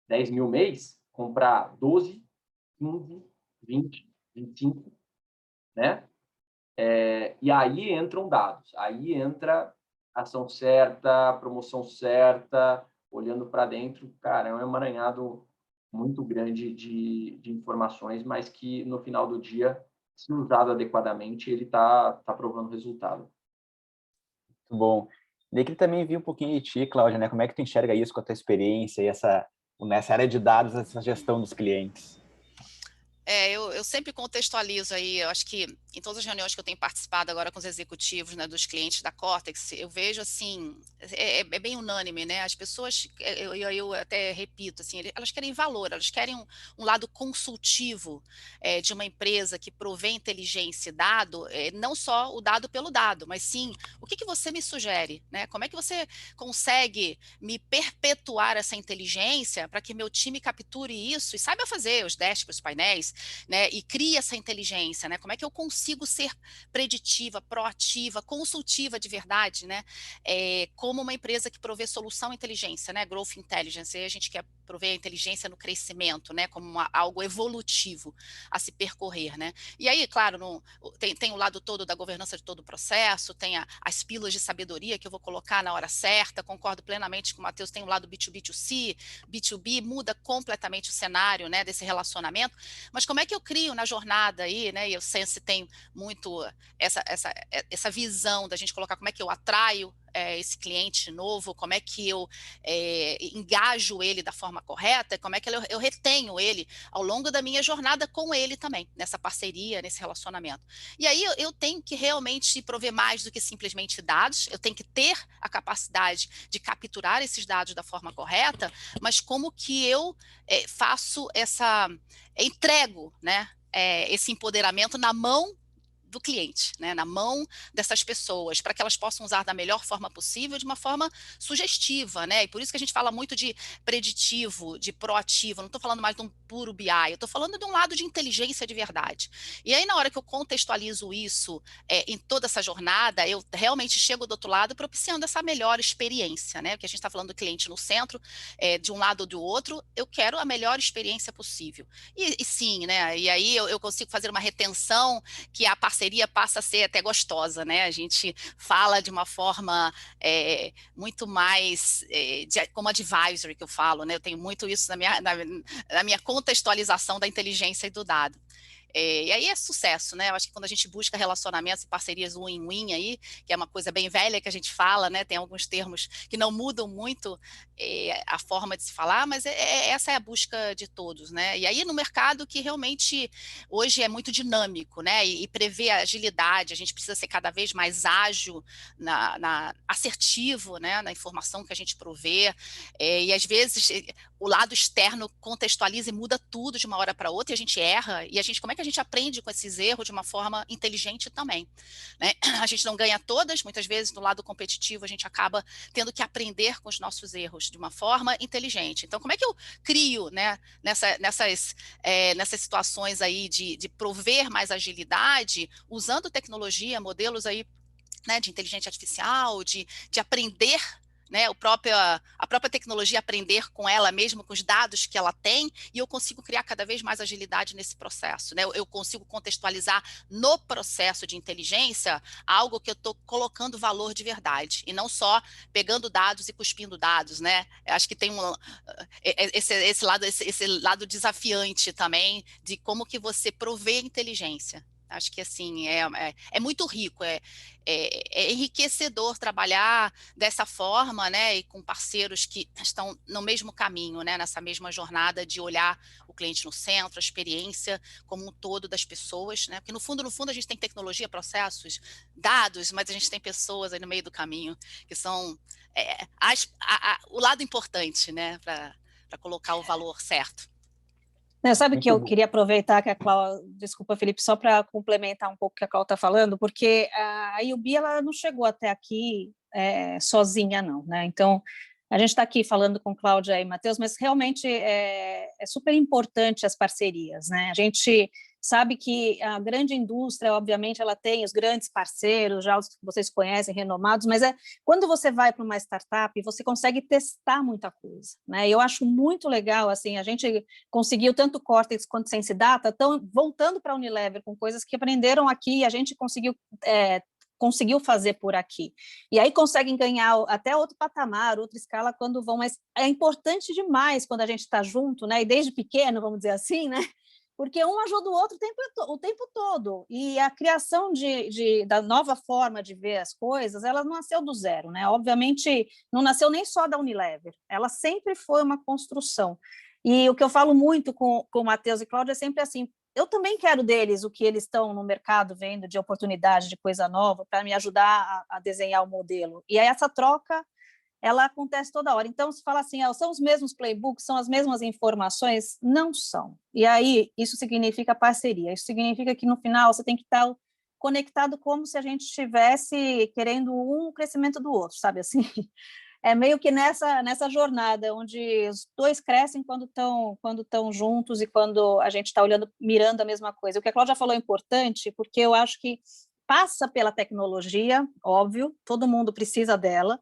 10 mil mês, comprar 12, 15, 20, 25, né? E aí entram dados, aí entra ação certa, promoção certa, olhando para dentro, cara, é um emaranhado muito grande de informações, mas que no final do dia, se usado adequadamente, ele tá provando resultado. Muito bom. E queria também vi um pouquinho de ti, Cláudia, né? Como é que tu enxerga isso com a tua experiência e nessa área de dados, essa gestão dos clientes? Eu sempre contextualizo aí, eu acho que em todas as reuniões que eu tenho participado agora com os executivos, né, dos clientes da Cortex, eu vejo assim, é bem unânime, né? As pessoas, eu até repito, assim, elas querem valor, elas querem um lado consultivo de uma empresa que provê inteligência e dado, não só o dado pelo dado, mas sim, o que você me sugere, né? Como é que você consegue me perpetuar essa inteligência para que meu time capture isso e saiba fazer os dashboards, os painéis, né, e cria essa inteligência, né? Como é que eu consigo ser preditiva, proativa, consultiva de verdade, né? Como uma empresa que provê solução inteligência, né? Growth Intelligence, aí a gente quer prover a inteligência no crescimento, né? Como algo evolutivo a se percorrer, né? E aí, claro, tem o lado todo da governança de todo o processo, tem as pílulas de sabedoria que eu vou colocar na hora certa, concordo plenamente com o Matheus, tem o lado B2B2C, B2B, muda completamente o cenário, né, desse relacionamento, mas como é que eu crio na jornada aí, né, e o Sense tem muito essa visão da gente colocar como é que eu atraio esse cliente novo, como é que eu engajo ele da forma correta, como é que eu retenho ele ao longo da minha jornada com ele também, nessa parceria, nesse relacionamento. E aí eu tenho que realmente prover mais do que simplesmente dados, eu tenho que ter a capacidade de capturar esses dados da forma correta, mas como que eu faço entrego, né, esse empoderamento na mão do cliente, né, na mão dessas pessoas, para que elas possam usar da melhor forma possível, de uma forma sugestiva, né? E por isso que a gente fala muito de preditivo, de proativo. Não estou falando mais de um puro BI, eu estou falando de um lado de inteligência de verdade. E aí, na hora que eu contextualizo isso em toda essa jornada, eu realmente chego do outro lado propiciando essa melhor experiência, né? Porque a gente está falando do cliente no centro, de um lado ou do outro, eu quero a melhor experiência possível. E sim, né? E aí eu consigo fazer uma retenção que a parceria passa a ser até gostosa, né? A gente fala de uma forma muito mais como advisory que eu falo, né? Eu tenho muito isso na minha contextualização da inteligência e do dado. E aí é sucesso, né? Eu acho que quando a gente busca relacionamentos e parcerias win-win aí, que é uma coisa bem velha que a gente fala, né? Tem alguns termos que não mudam muito a forma de se falar, mas essa é a busca de todos, né? E aí no mercado que realmente hoje é muito dinâmico, né? E prevê a agilidade, a gente precisa ser cada vez mais ágil, assertivo, né? Na informação que a gente provê, e às vezes o lado externo contextualiza e muda tudo de uma hora para outra e a gente erra, e como é que a gente aprende com esses erros de uma forma inteligente também, né? A gente não ganha todas, muitas vezes no lado competitivo a gente acaba tendo que aprender com os nossos erros de uma forma inteligente. Então, como é que eu crio, né, nessas situações aí de prover mais agilidade, usando tecnologia, modelos aí, né, de inteligência artificial, de aprender, né, a própria tecnologia aprender com ela mesmo, com os dados que ela tem, e eu consigo criar cada vez mais agilidade nesse processo, né? Eu consigo contextualizar no processo de inteligência algo que eu estou colocando valor de verdade, e não só pegando dados e cuspindo dados, né? Eu acho que tem esse lado desafiante também de como que você provê inteligência. Acho que assim é muito rico, é enriquecedor trabalhar dessa forma, né, e com parceiros que estão no mesmo caminho, né, nessa mesma jornada de olhar o cliente no centro, a experiência como um todo das pessoas, né, porque no fundo a gente tem tecnologia, processos, dados, mas a gente tem pessoas aí no meio do caminho que são o lado importante, né, para colocar o valor certo. Sabe que eu queria aproveitar que a Cláudia, desculpa, Felipe, só para complementar um pouco o que a Cláudia está falando, porque a IUB ela não chegou até aqui sozinha, não, né? Então, a gente está aqui falando com Cláudia e Matheus, mas realmente é super importante as parcerias, né? A gente sabe que a grande indústria, obviamente, ela tem os grandes parceiros, já os que vocês conhecem, renomados, mas quando você vai para uma startup, você consegue testar muita coisa, né? Eu acho muito legal, assim, a gente conseguiu tanto Cortex quanto Sense Data, estão voltando para a Unilever com coisas que aprenderam aqui e a gente conseguiu fazer por aqui. E aí conseguem ganhar até outro patamar, outra escala quando vão, mas é importante demais quando a gente está junto, né? E desde pequeno, vamos dizer assim, né? Porque um ajuda o outro o tempo todo. E a criação da nova forma de ver as coisas, ela não nasceu do zero, né? Obviamente, não nasceu nem só da Unilever, ela sempre foi uma construção. E o que eu falo muito com o Matheus e Cláudia é sempre assim, eu também quero deles o que eles estão no mercado vendo de oportunidade, de coisa nova, para me ajudar a desenhar o modelo. E aí essa troca, ela acontece toda hora. Então, se fala assim, são os mesmos playbooks, são as mesmas informações? Não são. E aí, isso significa parceria. Isso significa que, no final, você tem que estar conectado como se a gente estivesse querendo um crescimento do outro, sabe assim? É meio que nessa jornada, onde os dois crescem quando estão juntos e quando a gente está mirando a mesma coisa. O que a Cláudia falou é importante, porque eu acho que passa pela tecnologia, óbvio, todo mundo precisa dela,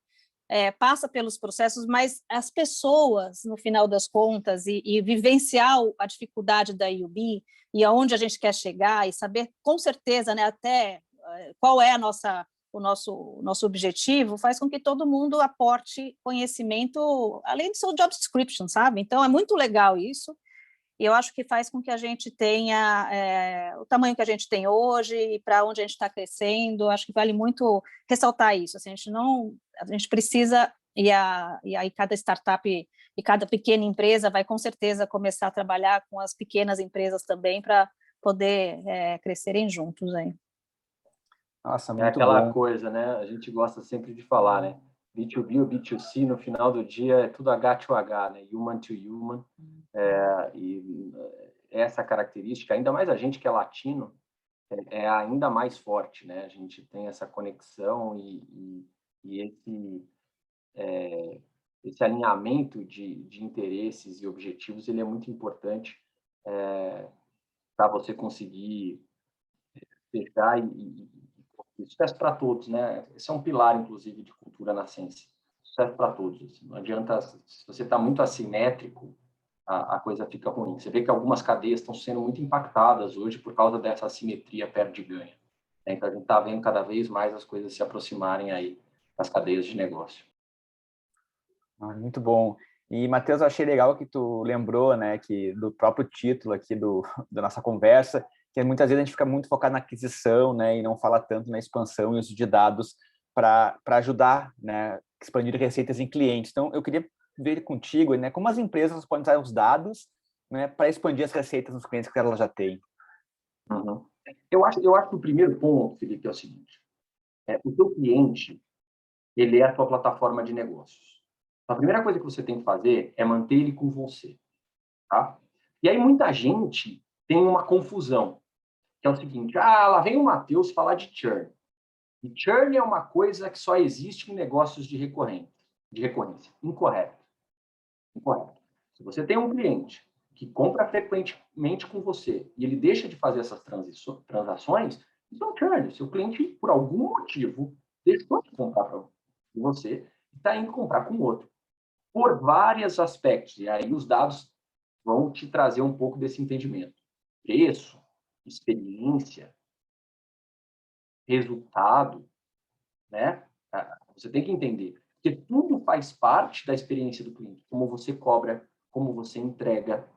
passa pelos processos, mas as pessoas, no final das contas, e vivenciar a dificuldade da IUB e aonde a gente quer chegar e saber com certeza, né, até qual é o nosso objetivo, faz com que todo mundo aporte conhecimento, além do seu job description, sabe? Então, é muito legal isso, e eu acho que faz com que a gente tenha o tamanho que a gente tem hoje e para onde a gente está crescendo. Acho que vale muito ressaltar isso. Assim, a gente precisa, e aí cada startup e cada pequena empresa vai com certeza começar a trabalhar com as pequenas empresas também para poder crescerem juntos aí. Nossa, É muito aquela bom. coisa, né? A gente gosta sempre de falar, né? B2B ou B2C, no final do dia, é tudo H2H, né? Human to human. E essa característica, ainda mais a gente que é latino, é ainda mais forte, né? A gente tem essa conexão e esse alinhamento de interesses e objetivos, ele é muito importante para você conseguir fechar sucesso para todos, né? Esse é um pilar, inclusive, de cultura na ciência. Sucesso para todos. Assim. Não adianta, se você está muito assimétrico, a coisa fica ruim. Você vê que algumas cadeias estão sendo muito impactadas hoje por causa dessa assimetria perde-ganha. Então, a gente está vendo cada vez mais as coisas se aproximarem aí das cadeias de negócio. Muito bom. E, Matheus, eu achei legal que tu lembrou, né, que do próprio título aqui da nossa conversa, que muitas vezes a gente fica muito focado na aquisição, né, e não fala tanto na expansão e uso de dados para ajudar, né, expandir receitas em clientes. Então, eu queria ver contigo, né, como as empresas podem usar os dados, né, para expandir as receitas nos clientes que elas já têm. Uhum. Eu acho que o primeiro ponto, Felipe, é o seguinte: o teu cliente, ele é a tua plataforma de negócios. A primeira coisa que você tem que fazer é manter ele com você, tá? E aí muita gente tem uma confusão, que é o seguinte: lá vem o Matheus falar de churn. E churn é uma coisa que só existe em negócios de recorrência. Incorreto. Se você tem um cliente que compra frequentemente com você e ele deixa de fazer essas transações, isso é um churn. Seu cliente, por algum motivo, deixou de comprar de você e está indo comprar com outro. Por vários aspectos. E aí os dados vão te trazer um pouco desse entendimento. Preço, experiência, resultado, né? Você tem que entender que tudo faz parte da experiência do cliente, como você cobra, como você entrega,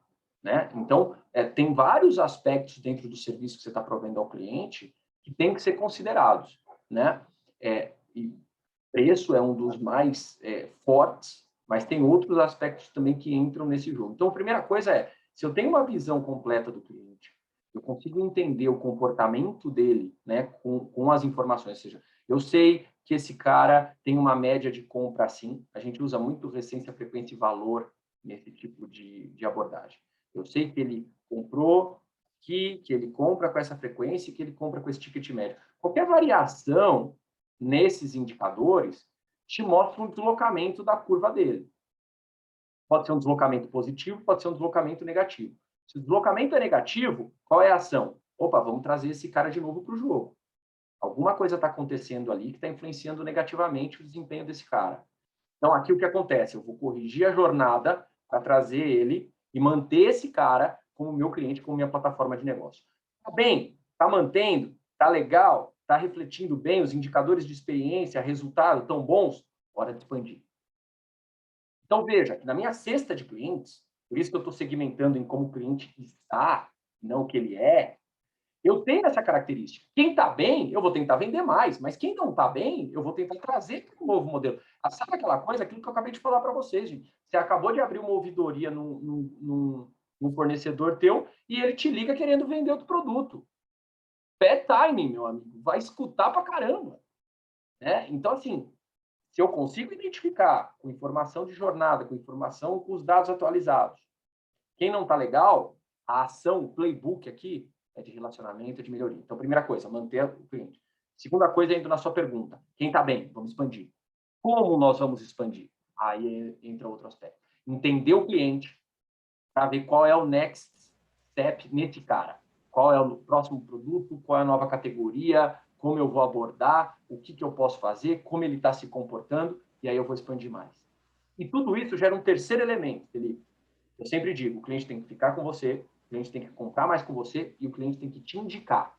né? Então, tem vários aspectos dentro do serviço que você está provendo ao cliente que tem que ser considerados, né? E preço é um dos mais fortes, mas tem outros aspectos também que entram nesse jogo. Então, a primeira coisa é, se eu tenho uma visão completa do cliente, eu consigo entender o comportamento dele, né, com as informações, ou seja, eu sei que esse cara tem uma média de compra assim, a gente usa muito recência, frequência e valor nesse tipo de abordagem. Eu sei que ele comprou, que ele compra com essa frequência e que ele compra com esse ticket médio. Qualquer variação nesses indicadores te mostra um deslocamento da curva dele. Pode ser um deslocamento positivo, pode ser um deslocamento negativo. Se o deslocamento é negativo, qual é a ação? Opa, vamos trazer esse cara de novo para o jogo. Alguma coisa está acontecendo ali que está influenciando negativamente o desempenho desse cara. Então, aqui o que acontece? Eu vou corrigir a jornada para trazer ele e manter esse cara como meu cliente, como minha plataforma de negócio. Tá bem? Tá mantendo? Tá legal? Tá refletindo bem? Os indicadores de experiência, resultado, tão bons? Hora de expandir. Então, veja, na minha cesta de clientes, por isso que eu estou segmentando em como o cliente está, não o que ele é, eu tenho essa característica. Quem está bem, eu vou tentar vender mais, mas quem não está bem, eu vou tentar trazer para um novo modelo. Sabe aquela coisa, aquilo que eu acabei de falar para vocês, gente? Você acabou de abrir uma ouvidoria num um fornecedor teu e ele te liga querendo vender outro produto. Bad timing, meu amigo. Vai escutar pra caramba. Né? Então, assim, se eu consigo identificar com informação de jornada, com informação com os dados atualizados, quem não está legal, a ação, o playbook aqui é de relacionamento, é de melhoria. Então, primeira coisa, manter o cliente. Segunda coisa, indo na sua pergunta, quem está bem? Vamos expandir. Como nós vamos expandir? Aí entra outro aspecto. Entender o cliente para ver qual é o next step nesse cara. Qual é o próximo produto, qual é a nova categoria, como eu vou abordar, o que eu posso fazer, como ele está se comportando, e aí eu vou expandir mais. E tudo isso gera um terceiro elemento, Felipe. Eu sempre digo, o cliente tem que ficar com você, o cliente tem que comprar mais com você e o cliente tem que te indicar.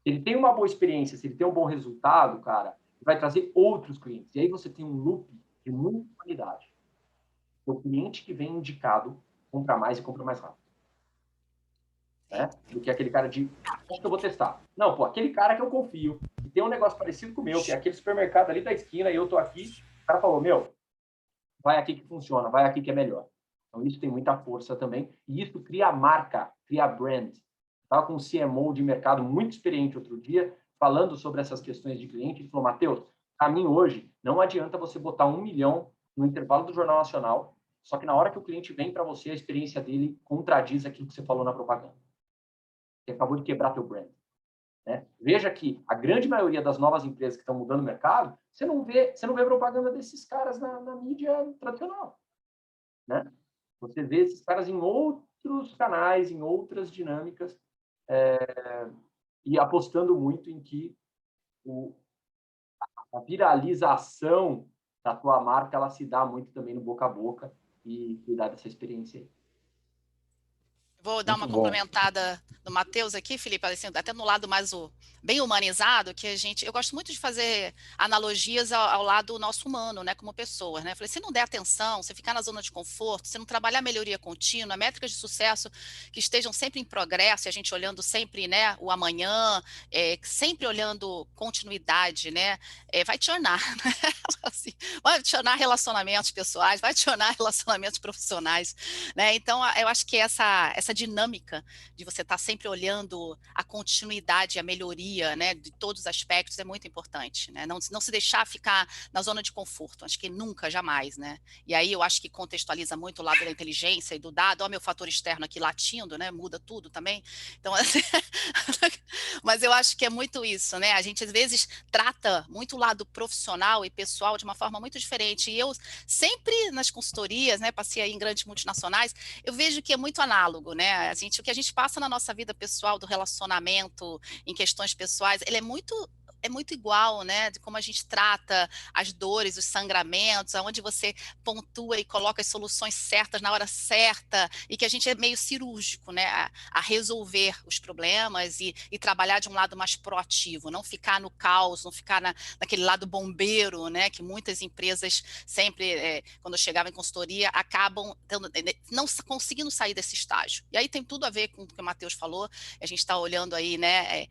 Se ele tem uma boa experiência, se ele tem um bom resultado, cara, vai trazer outros clientes. E aí você tem um loop de muita qualidade. O cliente que vem indicado compra mais e compra mais rápido. Né? Do que aquele cara de, acho que eu vou testar. Não, pô, aquele cara que eu confio, que tem um negócio parecido com o meu, que é aquele supermercado ali da esquina e eu tô aqui, o cara falou, meu, vai aqui que funciona, vai aqui que é melhor. Então, isso tem muita força também. E isso cria marca, cria brand. Estava com um CMO de mercado muito experiente outro dia, falando sobre essas questões de cliente. Ele falou, Matheus, para mim hoje, não adianta você botar 1 milhão no intervalo do Jornal Nacional, só que na hora que o cliente vem para você, a experiência dele contradiz aquilo que você falou na propaganda. Você acabou de quebrar teu brand. Né? Veja que a grande maioria das novas empresas que estão mudando o mercado, você não vê propaganda desses caras na mídia tradicional. Né? Você vê esses caras em outros canais, em outras dinâmicas, e apostando muito em que a viralização da tua marca ela se dá muito também no boca a boca e cuidar dessa experiência aí. Vou dar uma complementada no Matheus aqui, Felipe, assim, até no lado mais bem humanizado, que eu gosto muito de fazer analogias ao lado nosso humano, né, como pessoa, né? Falei, se não der atenção, se ficar na zona de conforto, se não trabalhar melhoria contínua, métricas de sucesso que estejam sempre em progresso, e a gente olhando sempre, né, o amanhã, sempre olhando continuidade, né, vai te ornar, né? Assim, vai te ornar relacionamentos pessoais, vai te ornar relacionamentos profissionais, né? Então, eu acho que essa dinâmica de você estar sempre olhando a continuidade, a melhoria, né, de todos os aspectos é muito importante, né? Não se deixar ficar na zona de conforto, acho que nunca, jamais, né? E aí eu acho que contextualiza muito o lado da inteligência e do dado, ó, meu fator externo aqui latindo, né? Muda tudo também. Então, assim, mas eu acho que é muito isso, né? A gente às vezes trata muito o lado profissional e pessoal de uma forma muito diferente. E eu sempre nas consultorias, né, passei aí em grandes multinacionais, eu vejo que é muito análogo, né? O que a gente passa na nossa vida pessoal, do relacionamento, em questões pessoais, ele é muito igual, né? De como a gente trata as dores, os sangramentos, aonde você pontua e coloca as soluções certas na hora certa, e que a gente é meio cirúrgico, né? A resolver os problemas e trabalhar de um lado mais proativo, não ficar no caos, não ficar naquele lado bombeiro, né? Que muitas empresas sempre, quando eu chegava em consultoria, acabam não conseguindo sair desse estágio. E aí tem tudo a ver com o que o Matheus falou, a gente está olhando aí, né?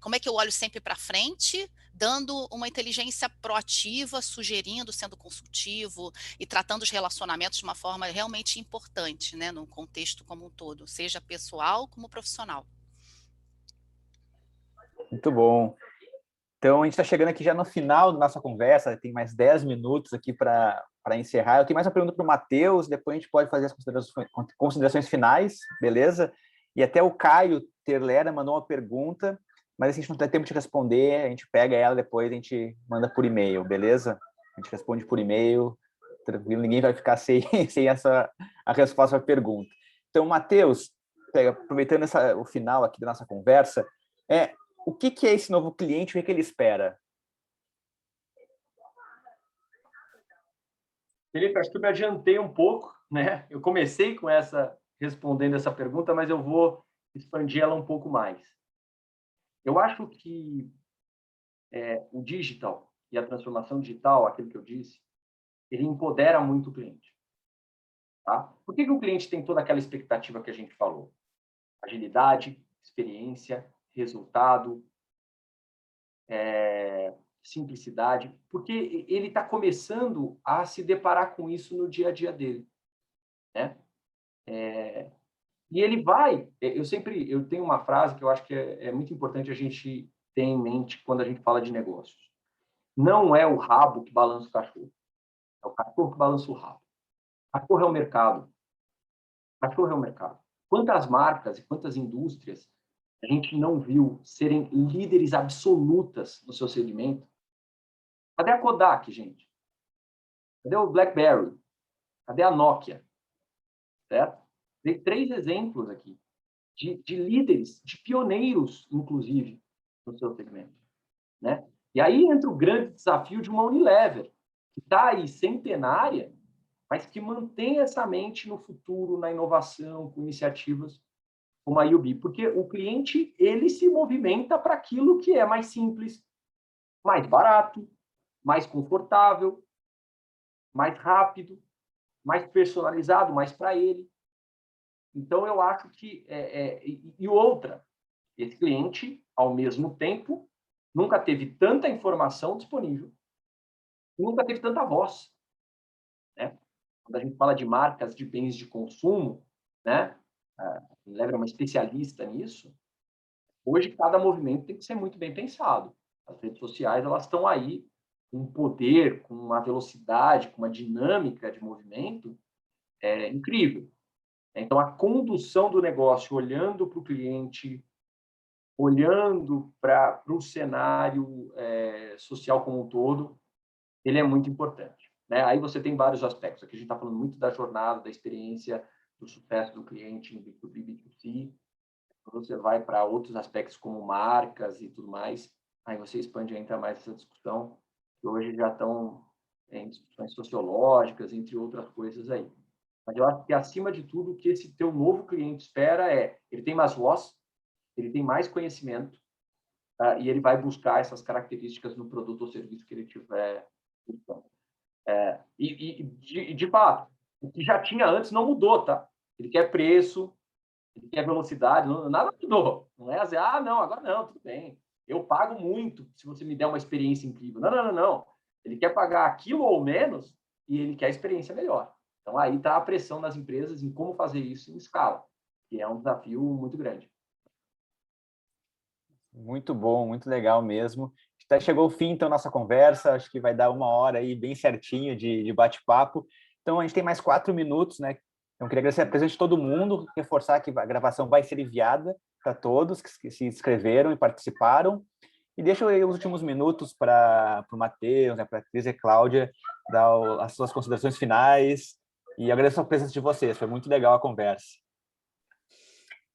Como é que eu olho sempre para frente, dando uma inteligência proativa, sugerindo, sendo consultivo e tratando os relacionamentos de uma forma realmente importante, né, no contexto como um todo, seja pessoal como profissional. Muito bom. Então, a gente está chegando aqui já no final da nossa conversa, tem mais 10 minutos aqui para encerrar. Eu tenho mais uma pergunta para o Matheus, depois a gente pode fazer as considerações finais, beleza? E até o Caio Terlera mandou uma pergunta, mas assim, a gente não tem tempo de responder, a gente pega ela depois, a gente manda por e-mail, beleza? A gente responde por e-mail, tranquilo, ninguém vai ficar sem a resposta à pergunta. Então, Matheus, aproveitando o final aqui da nossa conversa, o que é esse novo cliente, o que ele espera? Felipe, acho que eu me adiantei um pouco, né? Eu comecei respondendo essa pergunta, mas eu vou expandir ela um pouco mais. Eu acho que o digital e a transformação digital, aquilo que eu disse, ele empodera muito o cliente. Tá? Por que o cliente tem toda aquela expectativa que a gente falou? Agilidade, experiência, resultado, simplicidade, porque ele está começando a se deparar com isso no dia a dia dele. Né? E ele eu tenho uma frase que eu acho que é muito importante a gente ter em mente quando a gente fala de negócios. Não é o rabo que balança o cachorro, é o cachorro que balança o rabo. O cachorro é o mercado. O cachorro é o mercado. Quantas marcas e quantas indústrias a gente não viu serem líderes absolutas no seu segmento? Cadê a Kodak, gente? Cadê o BlackBerry? Cadê a Nokia? Certo? Dei 3 exemplos aqui de líderes, de pioneiros, inclusive, no seu segmento, né? E aí entra o grande desafio de uma Unilever, que está aí centenária, mas que mantém essa mente no futuro, na inovação, com iniciativas como a UB, porque o cliente ele se movimenta para aquilo que é mais simples, mais barato, mais confortável, mais rápido, mais personalizado, mais para ele. Então, eu acho que... E outra, esse cliente, ao mesmo tempo, nunca teve tanta informação disponível, nunca teve tanta voz, né? Quando a gente fala de marcas de bens de consumo, né? A Unilever é uma especialista nisso. Hoje, cada movimento tem que ser muito bem pensado. As redes sociais, elas estão aí com um poder, com uma velocidade, com uma dinâmica de movimento incrível. Então, a condução do negócio, olhando para o cliente, olhando para o cenário social como um todo, ele é muito importante, né? Aí você tem vários aspectos. Aqui a gente está falando muito da jornada, da experiência, do sucesso do cliente em B2B, B2C. Quando você vai para outros aspectos como marcas e tudo mais, aí você expande ainda mais essa discussão, que hoje já estão em discussões sociológicas, entre outras coisas aí. Mas eu acho que, acima de tudo, o que esse teu novo cliente espera ele tem mais voz, ele tem mais conhecimento, e ele vai buscar essas características no produto ou serviço que ele tiver buscando. De fato, o que já tinha antes não mudou, tá? Ele quer preço, ele quer velocidade, nada mudou. Não é assim, não, agora não, tudo bem. Eu pago muito se você me der uma experiência incrível. Não, não, não, não. Ele quer pagar aquilo ou menos e ele quer a experiência melhor. Então, aí está a pressão das empresas em como fazer isso em escala, que é um desafio muito grande. Muito bom, muito legal mesmo. Chegou o fim, então, nossa conversa. Acho que vai dar 1 hora aí, bem certinho, de bate-papo. Então, a gente tem mais 4 minutos, né? Então, queria agradecer a presença de todo mundo, reforçar que a gravação vai ser enviada para todos que se inscreveram e participaram. E deixo aí os últimos minutos para o Matheus, né, para a Cris e a Cláudia, dar as suas considerações finais. E agradeço a presença de vocês, foi muito legal a conversa.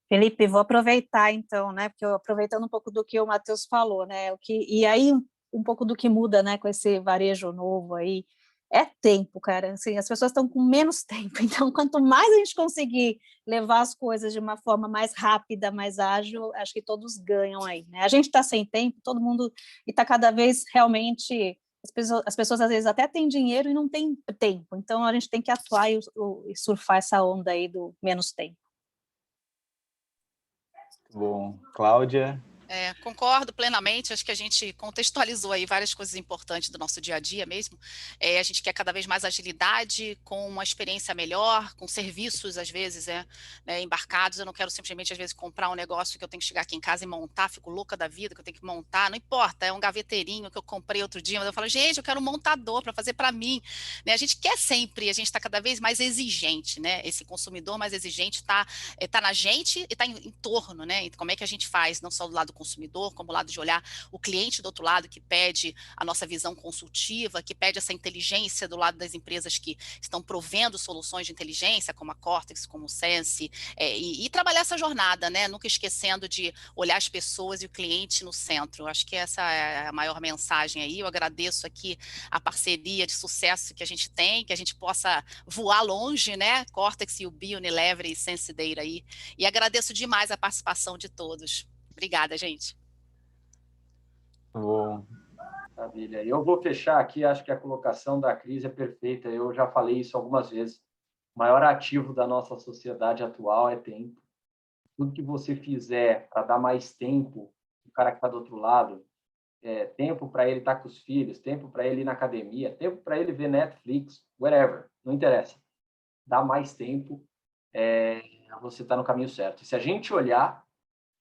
Felipe, vou aproveitar então, né? Porque aproveitando um pouco do que o Matheus falou, né? E aí um pouco do que muda, né? Com esse varejo novo aí, é tempo, cara. Assim, as pessoas estão com menos tempo, então quanto mais a gente conseguir levar as coisas de uma forma mais rápida, mais ágil, acho que todos ganham aí, né? A gente está sem tempo, todo mundo e está cada vez realmente as pessoas às vezes até têm dinheiro e não têm tempo, então a gente tem que atuar e surfar essa onda aí do menos tempo. Bom, Cláudia? Concordo plenamente, acho que a gente contextualizou aí várias coisas importantes do nosso dia a dia mesmo. A gente quer cada vez mais agilidade, com uma experiência melhor, com serviços, às vezes, embarcados. Eu não quero simplesmente, às vezes, comprar um negócio que eu tenho que chegar aqui em casa e montar, fico louca da vida, que eu tenho que montar, não importa, é um gaveteirinho que eu comprei outro dia, mas eu falo, gente, eu quero um montador para fazer para mim. A gente quer sempre, a gente está cada vez mais exigente, né? Esse consumidor mais exigente está na gente e está em torno, né? Então, como é que a gente faz, não só do lado do consumidor, como o lado de olhar o cliente do outro lado, que pede a nossa visão consultiva, que pede essa inteligência do lado das empresas que estão provendo soluções de inteligência, como a Cortex, como o Sense, e trabalhar essa jornada, né? Nunca esquecendo de olhar as pessoas e o cliente no centro. Eu acho que essa é a maior mensagem aí. Eu agradeço aqui a parceria de sucesso que a gente tem, que a gente possa voar longe, né? Cortex, UB, Unilever e Sense Data aí. E agradeço demais a participação de todos. Obrigada, gente. Bom. Maravilha. Eu vou fechar aqui, acho que a colocação da Cris é perfeita. Eu já falei isso algumas vezes. O maior ativo da nossa sociedade atual é tempo. Tudo que você fizer para dar mais tempo o cara que está do outro lado, tempo para ele estar com os filhos, tempo para ele ir na academia, tempo para ele ver Netflix, whatever, não interessa. Dá mais tempo, você está no caminho certo. E se a gente olhar,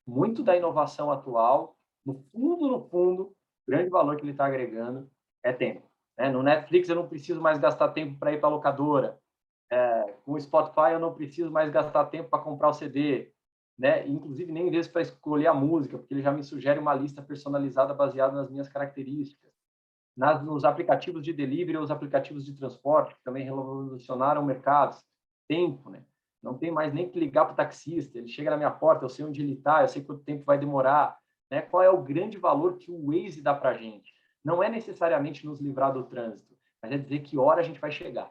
muito da inovação atual, no fundo, o grande valor que ele está agregando é tempo. Né? No Netflix eu não preciso mais gastar tempo para ir para a locadora. Com o Spotify eu não preciso mais gastar tempo para comprar o CD. Né? Inclusive nem vezes para escolher a música, porque ele já me sugere uma lista personalizada baseada nas minhas características. Nos aplicativos de delivery ou os aplicativos de transporte, que também revolucionaram mercados. Tempo, né? Não tem mais nem que ligar para o taxista, ele chega na minha porta, eu sei onde ele está, eu sei quanto tempo vai demorar. Né? Qual é o grande valor que o Waze dá para a gente? Não é necessariamente nos livrar do trânsito, mas é dizer que hora a gente vai chegar.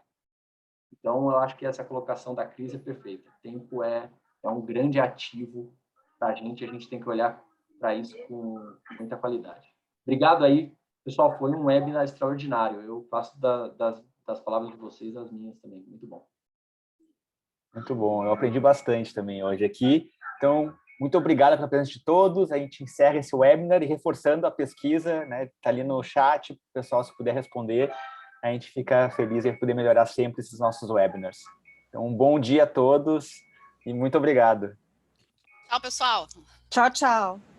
Então, eu acho que essa colocação da crise é perfeita. Tempo é um grande ativo para a gente tem que olhar para isso com muita qualidade. Obrigado aí, pessoal, foi um webinar extraordinário. Eu faço das palavras de vocês as minhas também. Muito bom. Muito bom, eu aprendi bastante também hoje aqui. Então, muito obrigado pela presença de todos. A gente encerra esse webinar e reforçando a pesquisa, né? Está ali no chat, pessoal, se puder responder, a gente fica feliz em poder melhorar sempre esses nossos webinars. Então, um bom dia a todos e muito obrigado. Tchau, pessoal. Tchau, tchau.